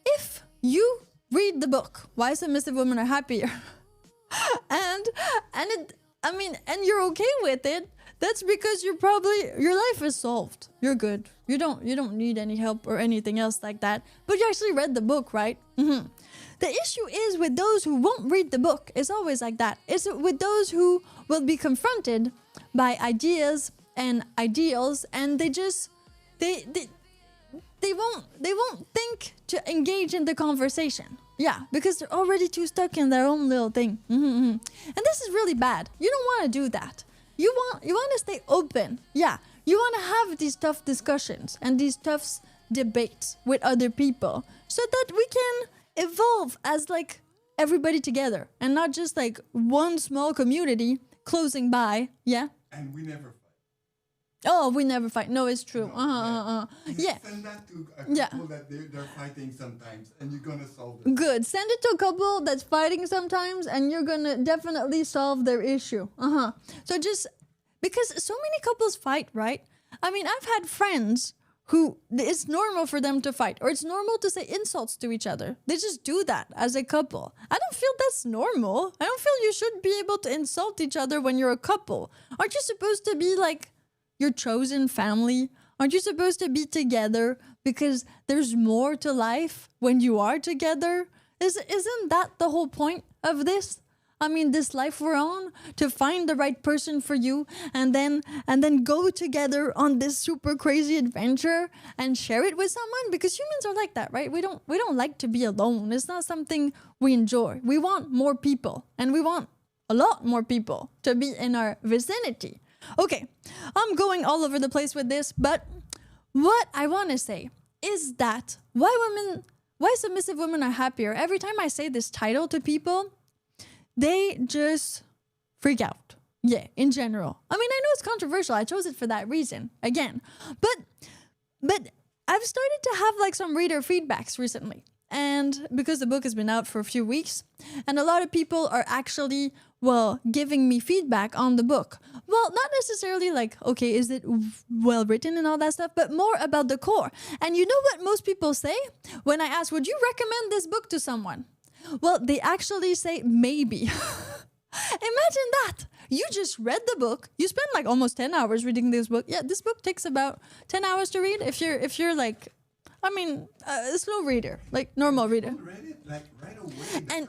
If you read the book, Why Submissive Women Are Happier, and you're okay with it, that's because your life is solved. You're good. You don't need any help or anything else like that. But you actually read the book, right? The issue is with those who won't read the book. It's always like that. It's with those who will be confronted by ideas and ideals, and they won't think to engage in the conversation. Yeah, because they're already too stuck in their own little thing. And this is really bad. You don't want to do that. You want to stay open. Yeah, you want to have these tough discussions and these tough debates with other people so that we can evolve as like everybody together and not just like one small community closing by. Yeah. And we never fight. Oh, we never fight. No, it's true. Yeah. Send that to a couple that they're fighting sometimes, and you're gonna solve it. Good. Send it to a couple that's fighting sometimes, and you're gonna definitely solve their issue. So just because so many couples fight, right? I mean, I've had friends who it's normal for them to fight, or it's normal to say insults to each other. They just do that as a couple. I don't feel that's normal. I don't feel you should be able to insult each other when you're a couple. Aren't you supposed to be like your chosen family? Aren't you supposed to be together because there's more to life when you are together? Isn't that the whole point of this? I mean, this life we're on, to find the right person for you and then go together on this super crazy adventure and share it with someone, because humans are like that, right? We don't like to be alone. It's not something we enjoy. We want more people, and we want a lot more people to be in our vicinity. Okay, I'm going all over the place with this, but what I want to say is that why submissive women are happier. Every time I say this title to people, they just freak out. Yeah, in general. I mean, I know it's controversial. I chose it for that reason, again. But I've started to have like some reader feedbacks recently. And because the book has been out for a few weeks, and a lot of people are actually, well, giving me feedback on the book. Well, not necessarily like, okay, is it well written and all that stuff, but more about the core. And you know what most people say? When I ask, would you recommend this book to someone? Well, they actually say maybe. Imagine that. You just read the book. You spend like almost 10 hours reading this book. Yeah, this book takes about 10 hours to read if you're like, I mean, a slow reader, like normal reader. Read it like right away. And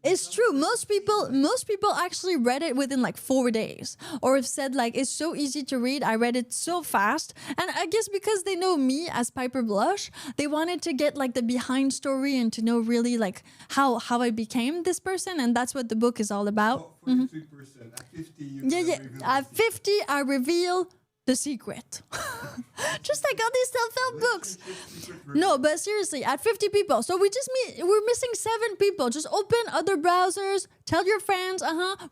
It's true. Most people actually read it within like 4 days, or have said like it's so easy to read. I read it so fast, and I guess because they know me as Piper Blush, they wanted to get like the behind story and to know really like how I became this person, and that's what the book is all about. 43%. At 50, you reveal At 50, I reveal the secret. Just like all these self-help books. No, but seriously, at 50 people. So we're missing 7 people. Just open other browsers. Tell your friends.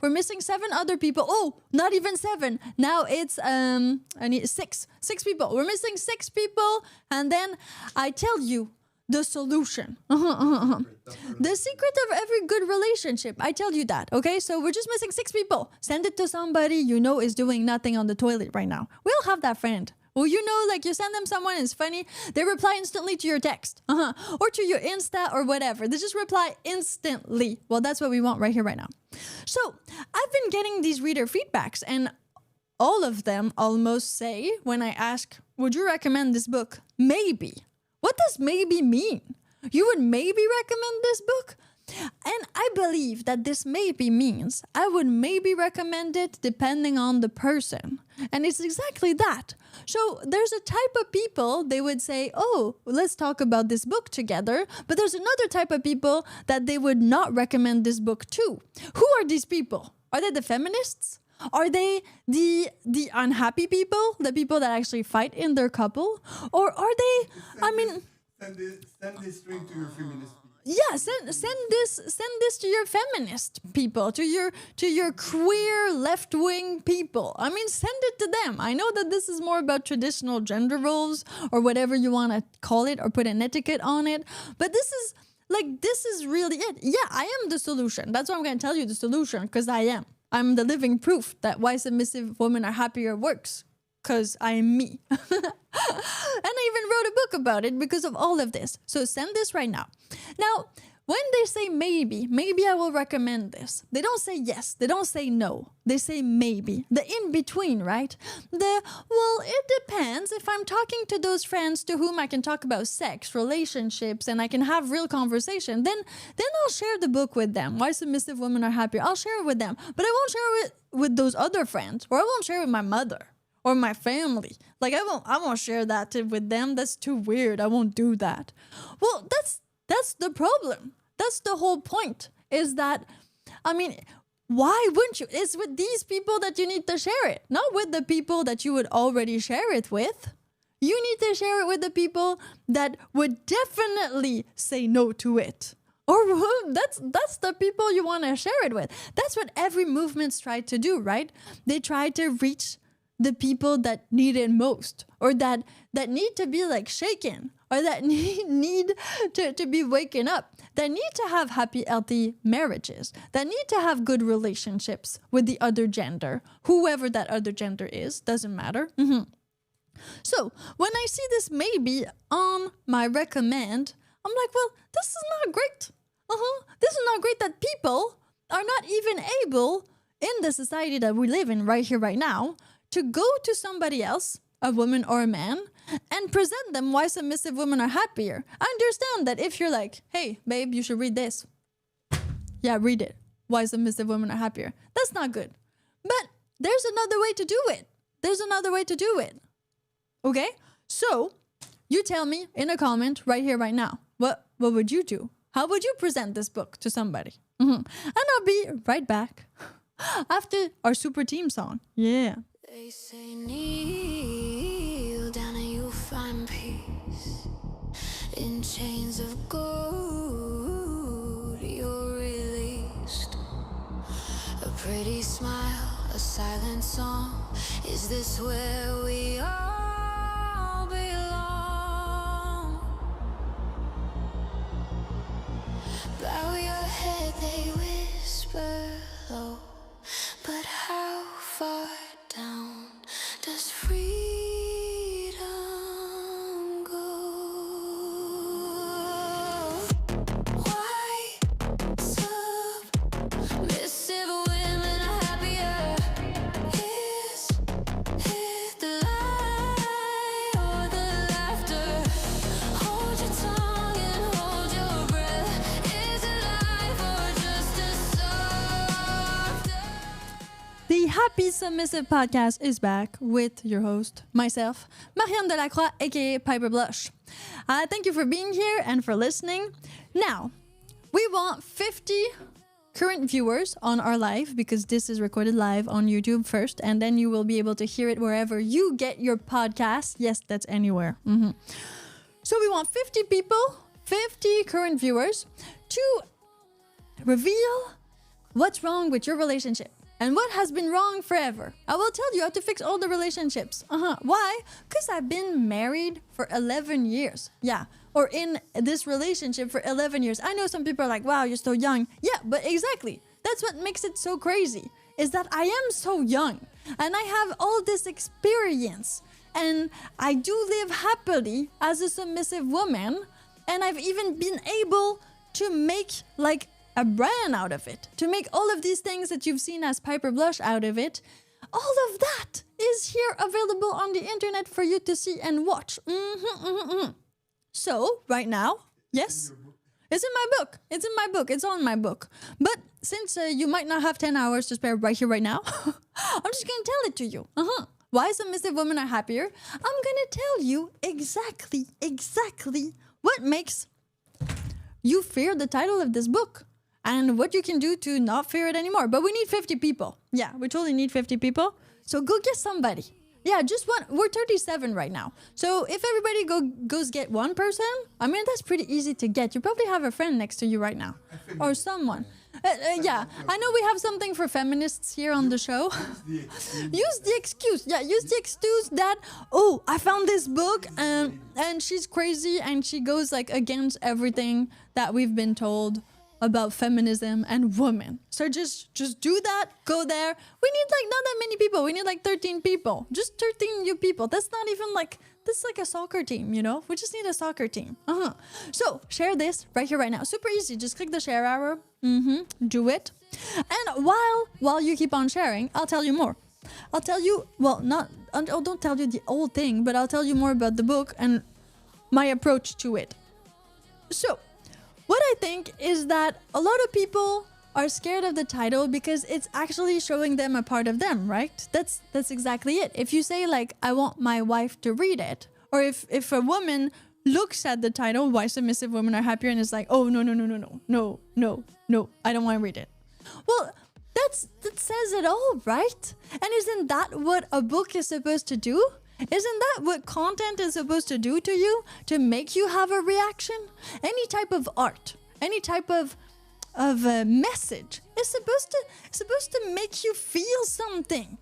We're missing 7 other people. Oh, not even 7. Now it's I need 6. 6 people. We're missing 6 people. And then I tell you the solution. The secret of every good relationship. I tell you that. Okay, so we're just missing 6 people. Send it to somebody you know is doing nothing on the toilet right now. We all have that friend. Well, you know, like you send them someone, it's funny. They reply instantly to your text. Or to your Insta or whatever. They just reply instantly. Well, that's what we want right here, right now. So I've been getting these reader feedbacks, and all of them almost say, when I ask, would you recommend this book? Maybe. What does maybe mean? You would maybe recommend this book? And I believe that this maybe means I would maybe recommend it depending on the person. And it's exactly that. So there's a type of people, they would say, oh, let's talk about this book together. But there's another type of people that they would not recommend this book to. Who are these people? Are they the feminists? Are they the unhappy people? The people that actually fight in their couple? Or are they, Send this string to your feminist people. Yeah, send this to your feminist people, to your queer left-wing people. I mean, send it to them. I know that this is more about traditional gender roles or whatever you want to call it or put an etiquette on it, but this is really it. Yeah, I am the solution. That's why I'm going to tell you the solution, because I am. I'm the living proof that Why Submissive Women Are Happier works, because I am me. And I even wrote a book about it because of all of this. So send this right now. Now, when they say maybe I will recommend this. They don't say yes. They don't say no. They say maybe. The in-between, right? Well, it depends. If I'm talking to those friends to whom I can talk about sex, relationships, and I can have real conversation, then I'll share the book with them. Why Submissive Women Are Happier. I'll share it with them. But I won't share it with those other friends. Or I won't share it with my mother. Or my family. Like, I won't share that with them. That's too weird. I won't do that. Well, that's the problem. That's the whole point. Is that, I mean, why wouldn't you? It's with these people that you need to share it. Not with the people that you would already share it with. You need to share it with the people that would definitely say no to it. Or that's the people you want to share it with. That's what every movement's tried to do, right? They try to reach the people that need it most, or that need to be like shaken, or that need to be waking up, that need to have happy, healthy marriages, that need to have good relationships with the other gender, whoever that other gender is, doesn't matter. So when I see this maybe on my recommend, I'm like, well, this is not great. This is not great that people are not even able, in the society that we live in right here, right now, to go to somebody else, a woman or a man, and present them why submissive women are happier. I understand that if you're like, hey, babe, you should read this. Yeah, read it. Why submissive women are happier. That's not good. But there's another way to do it. There's another way to do it. Okay? So, you tell me in a comment right here, right now. What would you do? How would you present this book to somebody? And I'll be right back after our super team song. Yeah. They say kneel down and you'll find peace. In chains of gold you're released. A pretty smile, a silent song. Is this where we all belong? Bow your head, they whisper low. But how far down does freedom go? Why submissive women are happier? Is it the lie? The Happy Submissive Podcast is back with your host, myself, Marian Delacroix, aka Piper Blush. Thank you for being here and for listening. Now, we want 50 current viewers on our live because this is recorded live on YouTube first, and then you will be able to hear it wherever you get your podcast. Yes, that's anywhere. So we want 50 people, 50 current viewers, to reveal what's wrong with your relationship and what has been wrong forever. I will tell you how to fix all the relationships. Why? Because I've been married for 11 years. Yeah. Or in this relationship for 11 years. I know some people are like, wow, you're so young. Yeah, but exactly. That's what makes it so crazy, is that I am so young and I have all this experience and I do live happily as a submissive woman, and I've even been able to make like a brand out of it, to make all of these things that you've seen as Piper Blush out of it. All of that is here available on the internet for you to see and watch. So, right now, yes, it's in my book. It's in my book. It's on my book. But since you might not have 10 hours to spare right here, right now, I'm just going to tell it to you. Why submissive women are happier? I'm going to tell you exactly what makes you fear the title of this book and what you can do to not fear it anymore. But we need 50 people. Yeah, we totally need 50 people. So go get somebody. Yeah, just one. We're 37 right now. So if everybody goes get one person, I mean, that's pretty easy to get. You probably have a friend next to you right now. Or someone. Yeah, I know we have something for feminists here on the show. Use the excuse. Yeah, use the excuse that, oh, I found this book and she's crazy and she goes like against everything that we've been told about feminism and women. So just do that, go there. We need like not that many people. We need like 13 people. Just 13 new people. That's not even like, that's like a soccer team, you know? We just need a soccer team. So share this right here, right now. Super easy. Just click the share arrow. Do it. And while you keep on sharing, I'll tell you more. I'll tell you, well, I don't tell you the whole thing, but I'll tell you more about the book and my approach to it. So, what I think is that a lot of people are scared of the title because it's actually showing them a part of them, right? That's exactly it. If you say like, I want my wife to read it, or if a woman looks at the title, Why Submissive Women Are Happier, and is like, oh, no, I don't want to read it. Well, that says it all, right? And isn't that what a book is supposed to do? Isn't that what content is supposed to do to you? To make you have a reaction? Any type of art, any type of a message is supposed to make you feel something.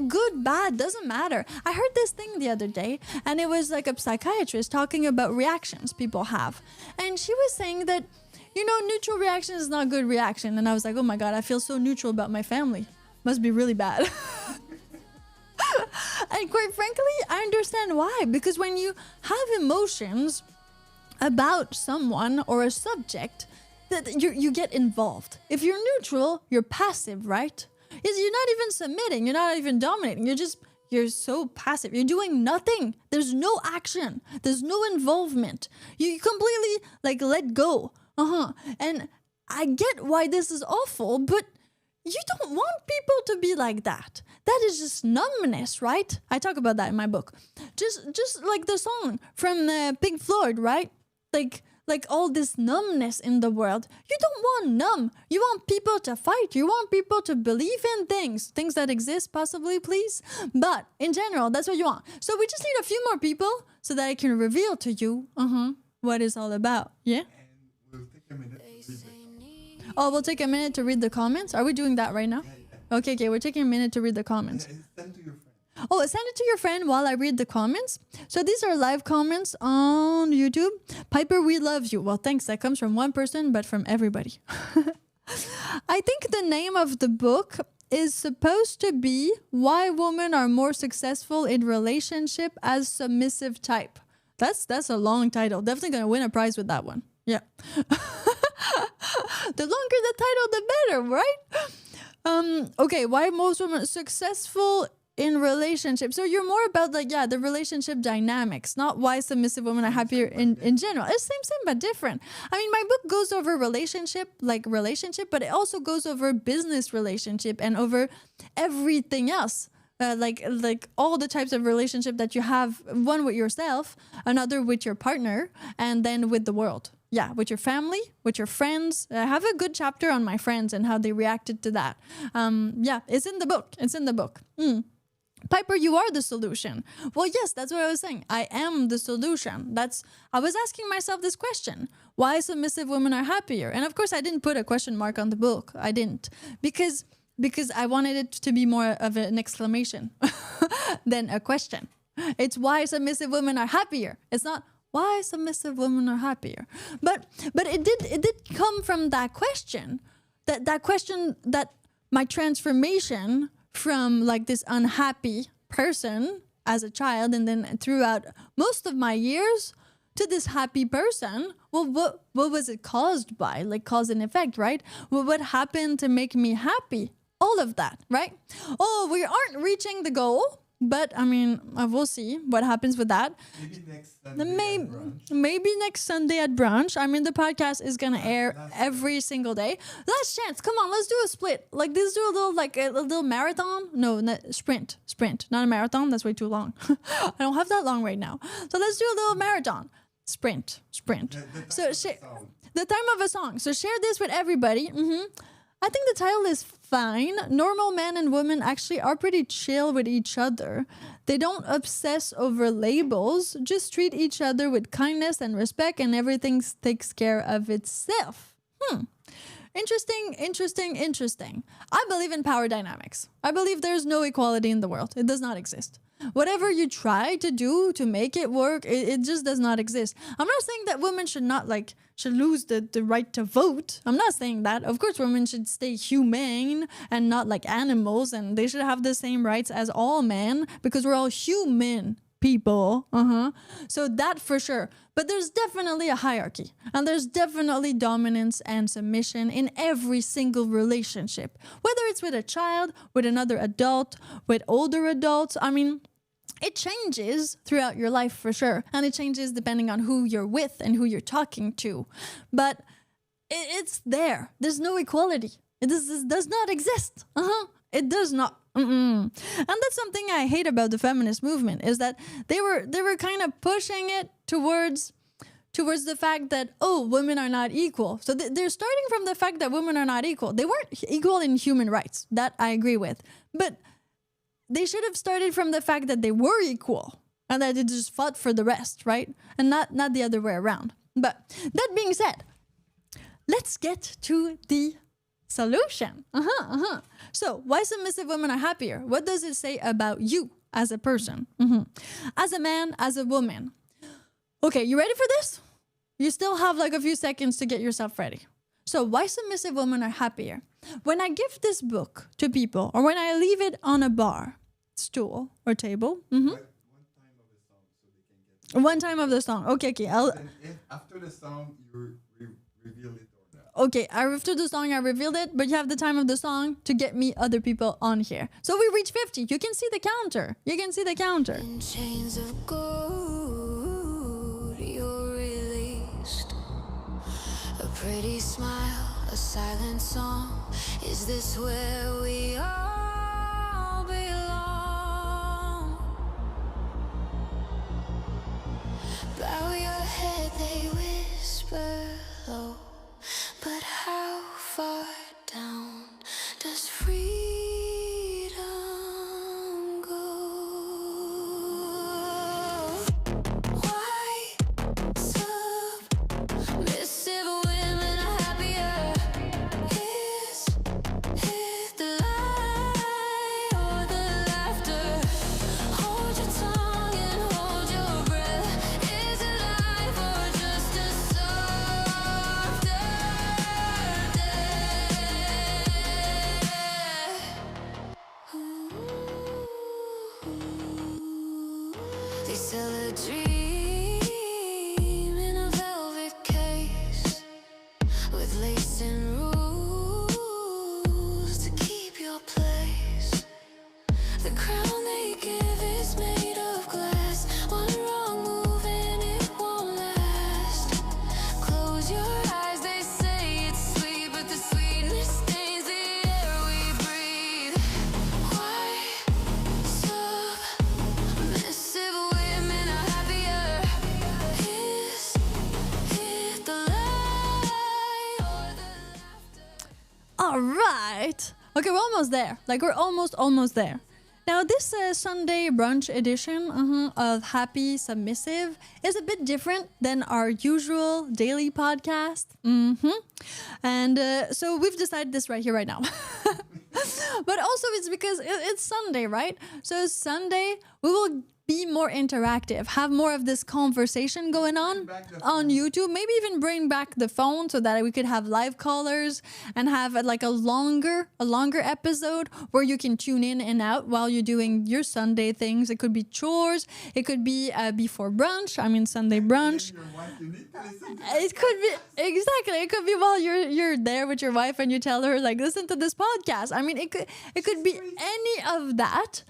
Good, bad, doesn't matter. I heard this thing the other day, and it was like a psychiatrist talking about reactions people have. And she was saying that, you know, neutral reaction is not good reaction. And I was like, oh my God, I feel so neutral about my family. Must be really bad. And quite frankly, I understand why. Because when you have emotions about someone or a subject, that you get involved. If you're neutral, you're passive, right? You're not even submitting. You're not even dominating. You're so passive. You're doing nothing. There's no action. There's no involvement. You completely like let go. And I get why this is awful, but you don't want people to be like that. That is just numbness, right? I talk about that in my book. Just like the song from Pink Floyd, right? Like all this numbness in the world. You don't want numb. You want people to fight. You want people to believe in things that exist, possibly, please. But in general, that's what you want. So we just need a few more people so that I can reveal to you what it's all about. Yeah? And we'll take a minute to read the Oh, we'll take a minute to read the comments. Are we doing that right now? Okay, we're taking a minute to read the comments. Send to your friend. Oh, send it to your friend while I read the comments. So these are live comments on YouTube. Piper, we love you. Well, thanks. That comes from one person, but from everybody. I think the name of the book is supposed to be Why Women Are More Successful in Relationship as Submissive Type. That's a long title. Definitely going to win a prize with that one. Yeah. The longer the title, the better, right? Okay, why most women successful in relationships. So you're more about like, the relationship dynamics, not why submissive women are happier in general. It's same, but different. I mean, my book goes over relationship, but it also goes over business relationship and over everything else. Like all the types of relationship that you have, one with yourself, another with your partner, and then with the world. Yeah, with your family, with your friends. I have a good chapter on my friends and how they reacted to that. It's in the book. Piper, you are the solution. Well, yes, that's what I was saying. I am the solution. I was asking myself this question. Why submissive women are happier? And of course, I didn't put a question mark on the book. I didn't. Because I wanted it to be more of an exclamation than a question. It's why submissive women are happier. It's not why submissive women are happier. But it did come from that question. That question, that my transformation from like this unhappy person as a child and then throughout most of my years to this happy person. Well, what was it caused by? Like cause and effect, right? Well, what happened to make me happy? All of that, right? Oh, we aren't reaching the goal, but I mean, we'll see what happens with that. Maybe next Sunday at brunch. Maybe next Sunday at brunch. I mean, the podcast is gonna air every single day. Last chance. Come on, let's do a split. Like, let's do a little marathon. No, sprint, not a marathon. That's way too long. I don't have that long right now. So let's do a little marathon. Sprint. The time of a song. So share this with everybody. I think the title is fine. Normal men and women actually are pretty chill with each other. They don't obsess over labels, just treat each other with kindness and respect, and everything takes care of itself. Interesting. I believe in power dynamics. I believe there's no equality in the world. It does not exist. Whatever you try to do to make it work, it just does not exist. I'm not saying that women should lose the right to vote. I'm not saying that. Of course, women should stay humane and not like animals, and they should have the same rights as all men because we're all human people. So that for sure. But there's definitely a hierarchy, and there's definitely dominance and submission in every single relationship, whether it's with a child, with another adult, with older adults. I mean, it changes throughout your life for sure. And it changes depending on who you're with and who you're talking to. But it's there. There's no equality. This does not exist. It does not. And that's something I hate about the feminist movement, is that they were kind of pushing it towards the fact that, women are not equal. So they're starting from the fact that women are not equal. They weren't equal in human rights. That I agree with. But they should have started from the fact that they were equal and that they just fought for the rest, right? And not the other way around. But that being said, let's get to the solution. So, why submissive women are happier? What does it say about you as a person? As a man, as a woman. Okay, you ready for this? You still have like a few seconds to get yourself ready. So, why submissive women are happier? When I give this book to people, or when I leave it on a bar, stool, or table. One time of the song so they can get. One time of the song. Okay. After the song, you reveal it or not. Okay, after the song, I revealed it, but you have the time of the song to get me other people on here. So we reach 50. You can see the counter. In chains of gold, you're released. A pretty smile, a silent song. Is this where we all belong? Bow your head, they whisper low. But how far down does freedom go? Why submissive women are happier? Is it the light? right. Okay, we're almost there. Like, we're almost there. Now, this Sunday brunch edition of Happy Submissive is a bit different than our usual daily podcast. And so we've decided this right here, right now. But also it's because it's Sunday, right? So Sunday, we will be more interactive, have more of this conversation going on YouTube, maybe even bring back the phone so that we could have live callers and have like a longer episode where you can tune in and out while you're doing your Sunday things. It could be chores, it could be before brunch. I mean Sunday brunch. It could be exactly. It could be while you're there with your wife and you tell her like listen to this podcast. I mean it could be any of that.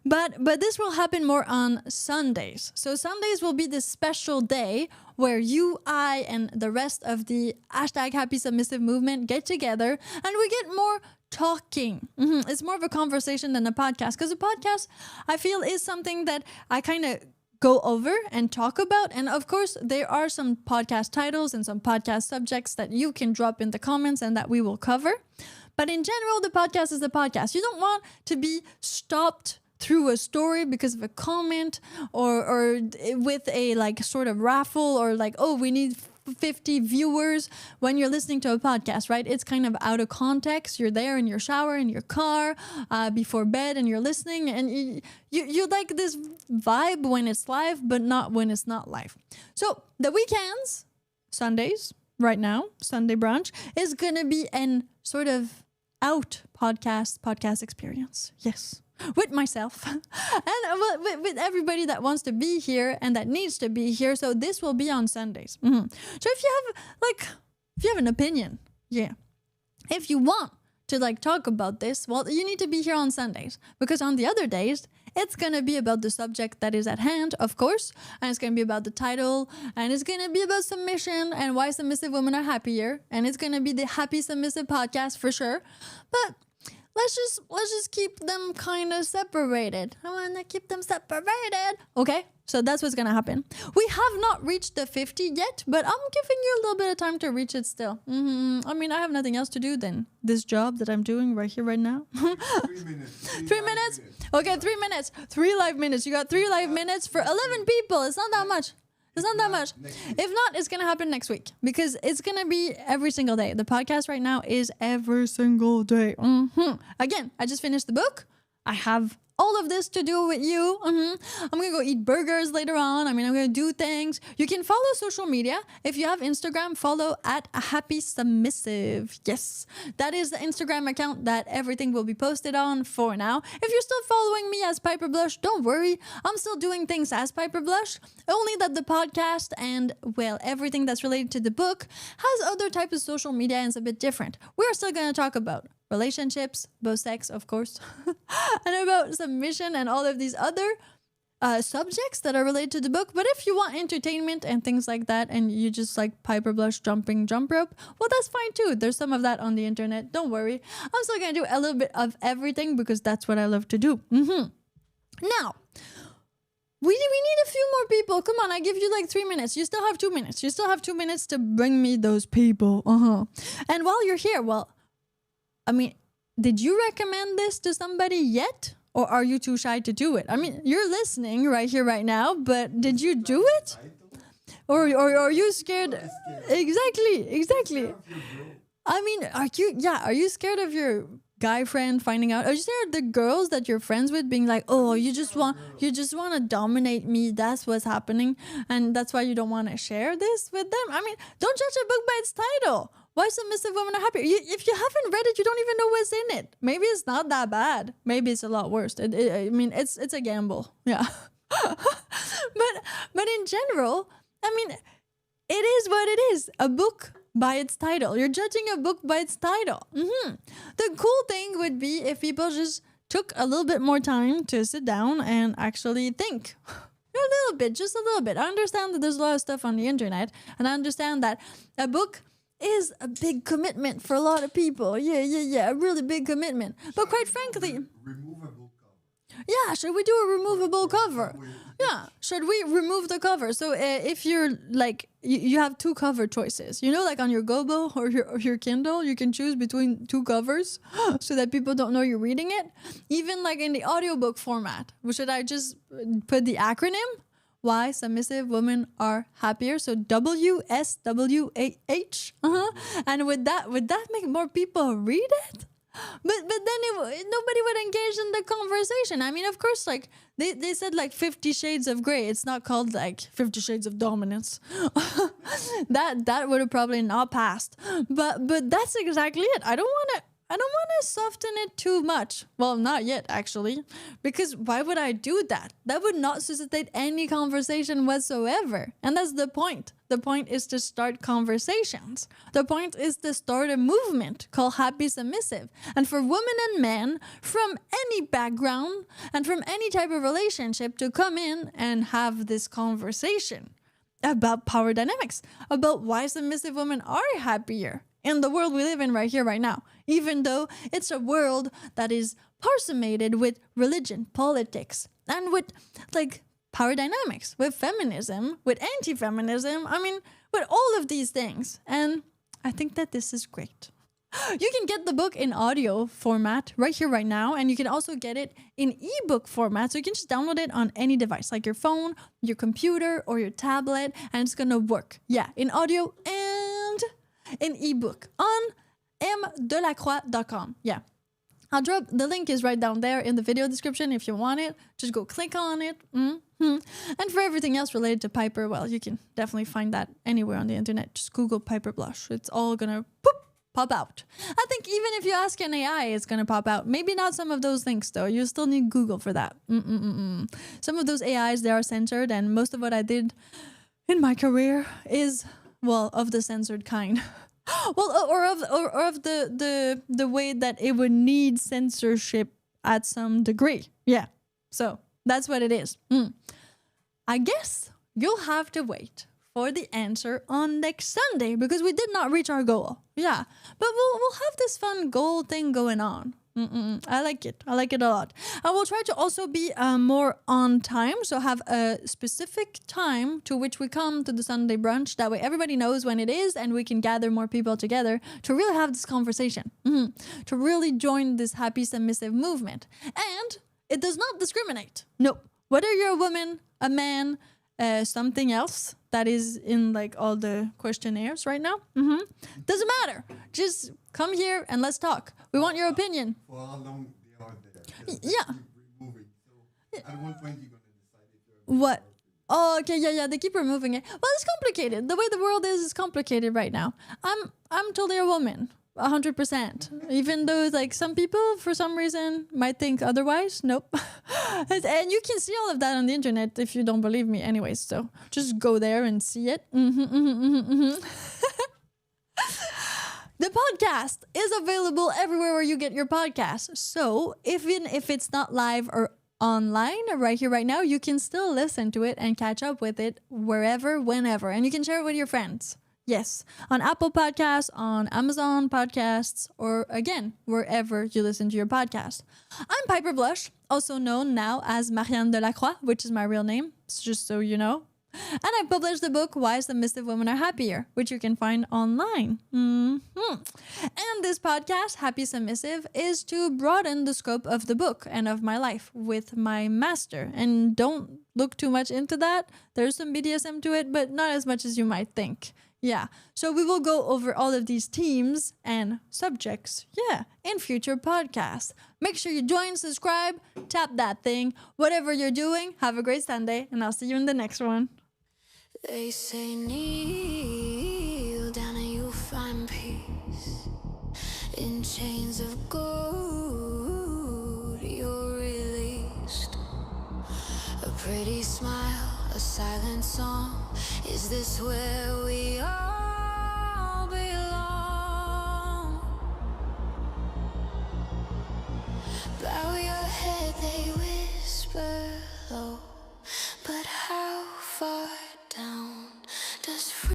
But this will happen more on Sundays. So Sundays will be this special day where you, I, and the rest of the #Happy Submissive movement get together and we get more talking. It's more of a conversation than a podcast, because a podcast, I feel, is something that I kind of go over and talk about. And of course, there are some podcast titles and some podcast subjects that you can drop in the comments and that we will cover. But in general, the podcast is the podcast. You don't want to be stopped through a story because of a comment or with a like sort of raffle or like, oh, we need 50 viewers when you're listening to a podcast, right? It's kind of out of context. You're there in your shower, in your car, before bed, and you're listening, and you like this vibe when it's live, but not when it's not live. So the weekends, Sundays, right now, Sunday brunch, is gonna be an sort of out podcast experience. Yes. With myself and with everybody that wants to be here and that needs to be here. So this will be on Sundays. So if you have an opinion, if you want to like talk about this, well, you need to be here on Sundays, because on the other days, it's going to be about the subject that is at hand, of course, and it's going to be about the title, and it's going to be about submission and why submissive women are happier, and it's going to be the Happy Submissive podcast for sure. But let's just keep them kind of separated. I want to keep them separated. Okay, so that's what's going to happen. We have not reached the 50 yet, but I'm giving you a little bit of time to reach it still. I mean, I have nothing else to do than this job that I'm doing right here, right now. 3 minutes. 3 minutes? Okay, 3 minutes. 3 live minutes. You got 3 live minutes for 11 people. It's not that much. It's not that much. If not, it's going to happen next week, because it's going to be every single day. The podcast right now is every single day. Again, I just finished the book. I have all of this to do with you. I'm going to go eat burgers later on. I mean, I'm going to do things. You can follow social media. If you have Instagram, follow @HappySubmissive. Yes, that is the Instagram account that everything will be posted on for now. If you're still following me as Piper Blush, don't worry. I'm still doing things as Piper Blush, only that the podcast and, well, everything that's related to the book has other types of social media and it's a bit different. We're still going to talk about relationships, both sex, of course, and about submission and all of these other subjects that are related to the book. But if you want entertainment and things like that, and you just like Piper Blush jumping jump rope, well, that's fine too. There's some of that on the internet. Don't worry. I'm still going to do a little bit of everything because that's what I love to do. Now, we need a few more people. Come on, I give you like 3 minutes. You still have 2 minutes. You still have 2 minutes to bring me those people. And while you're here, well, I mean, did you recommend this to somebody yet? Or are you too shy to do it? I mean, you're listening right here, right now, but did you do it? Or are you scared? Exactly. I mean, are you scared of your guy friend finding out? Are you scared of the girls that you're friends with being like, oh, you just want to dominate me? That's what's happening. And that's why you don't want to share this with them? I mean, don't judge a book by its title. Why Submissive Women Are Happier? If you haven't read it, you don't even know what's in it. Maybe it's not that bad. Maybe it's a lot worse. I mean, it's a gamble. Yeah. but in general, I mean, it is what it is. A book by its title. You're judging a book by its title. The cool thing would be if people just took a little bit more time to sit down and actually think. Just a little bit. I understand that there's a lot of stuff on the internet, and I understand that a book is a big commitment for a lot of people. Yeah, a really big commitment. But quite frankly, remove a book cover. Yeah, should we do a removable cover? Yeah, should we remove the cover? So if you're like, you have two cover choices. You know, like on your Gobo or your Kindle, you can choose between two covers so that people don't know you're reading it. Even like in the audiobook format, should I just put the acronym? Why Submissive Women Are Happier. So WSWAH. And would that make more people read it? But then nobody would engage in the conversation. I mean, of course, like they said like 50 Shades of Grey. It's not called like 50 Shades of Dominance. that would have probably not passed. But that's exactly it. I don't want to soften it too much. Well, not yet, actually. Because why would I do that? That would not suscitate any conversation whatsoever. And that's the point. The point is to start conversations. The point is to start a movement called Happy Submissive. And for women and men from any background and from any type of relationship to come in and have this conversation about power dynamics, about why submissive women are happier in the world we live in right here, right now, even though it's a world that is parcemated with religion, politics, and with like power dynamics, with feminism, with anti-feminism, I mean, with all of these things. And I think that this is great. You can get the book in audio format right here, right now, and you can also get it in ebook format. So you can just download it on any device, like your phone, your computer, or your tablet, and it's gonna work. Yeah, in audio and in ebook on mdelacroix.com. Yeah. I'll drop the link is right down there in the video description if you want it. Just go click on it. And for everything else related to Piper, well, you can definitely find that anywhere on the internet. Just Google Piper Blush. It's all gonna pop out. I think even if you ask an AI, it's gonna pop out. Maybe not some of those links though. You still need Google for that. Some of those AIs, they are censored, and most of what I did in my career is, well, of the censored kind. Well, or of the way that it would need censorship at some degree. Yeah. So that's what it is. I guess you'll have to wait for the answer on next Sunday because we did not reach our goal. Yeah. But we'll have this fun goal thing going on. I like it. I like it a lot. I will try to also be more on time. So have a specific time to which we come to the Sunday brunch. That way everybody knows when it is and we can gather more people together to really have this conversation. To really join this happy submissive movement. And it does not discriminate. No. Whether you're a woman, a man, something else that is in like all the questionnaires right now. Doesn't matter. Just come here and let's talk. We want your opinion. For how long they are there. Yeah. Keep removing. So at one point you're going to decide if you're... What? Oh, okay, yeah, they keep removing it. Well, it's complicated. The way the world is complicated right now. I'm totally a woman. 100%. Even though like some people for some reason might think otherwise. Nope. And you can see all of that on the internet if you don't believe me anyways. So just go there and see it. The podcast is available everywhere where you get your podcasts. So even if it's not live or online right here, right now, you can still listen to it and catch up with it wherever, whenever. And you can share it with your friends. Yes, on Apple Podcasts, on Amazon Podcasts, or again, wherever you listen to your podcast. I'm Piper Blush, also known now as Marian de la Croix, which is my real name, just so you know. And I published the book, Why Submissive Women Are Happier, which you can find online. And this podcast, Happy Submissive, is to broaden the scope of the book and of my life with my master. And don't look too much into that. There's some BDSM to it, but not as much as you might think. Yeah, so we will go over all of these themes and subjects, in future podcasts. Make sure you join, subscribe, tap that thing. Whatever you're doing, have a great Sunday, and I'll see you in the next one. They say kneel down and you'll find peace. In chains of gold, you're released. A pretty smile, a silent song. Is this where we all belong? Bow your head, they whisper low.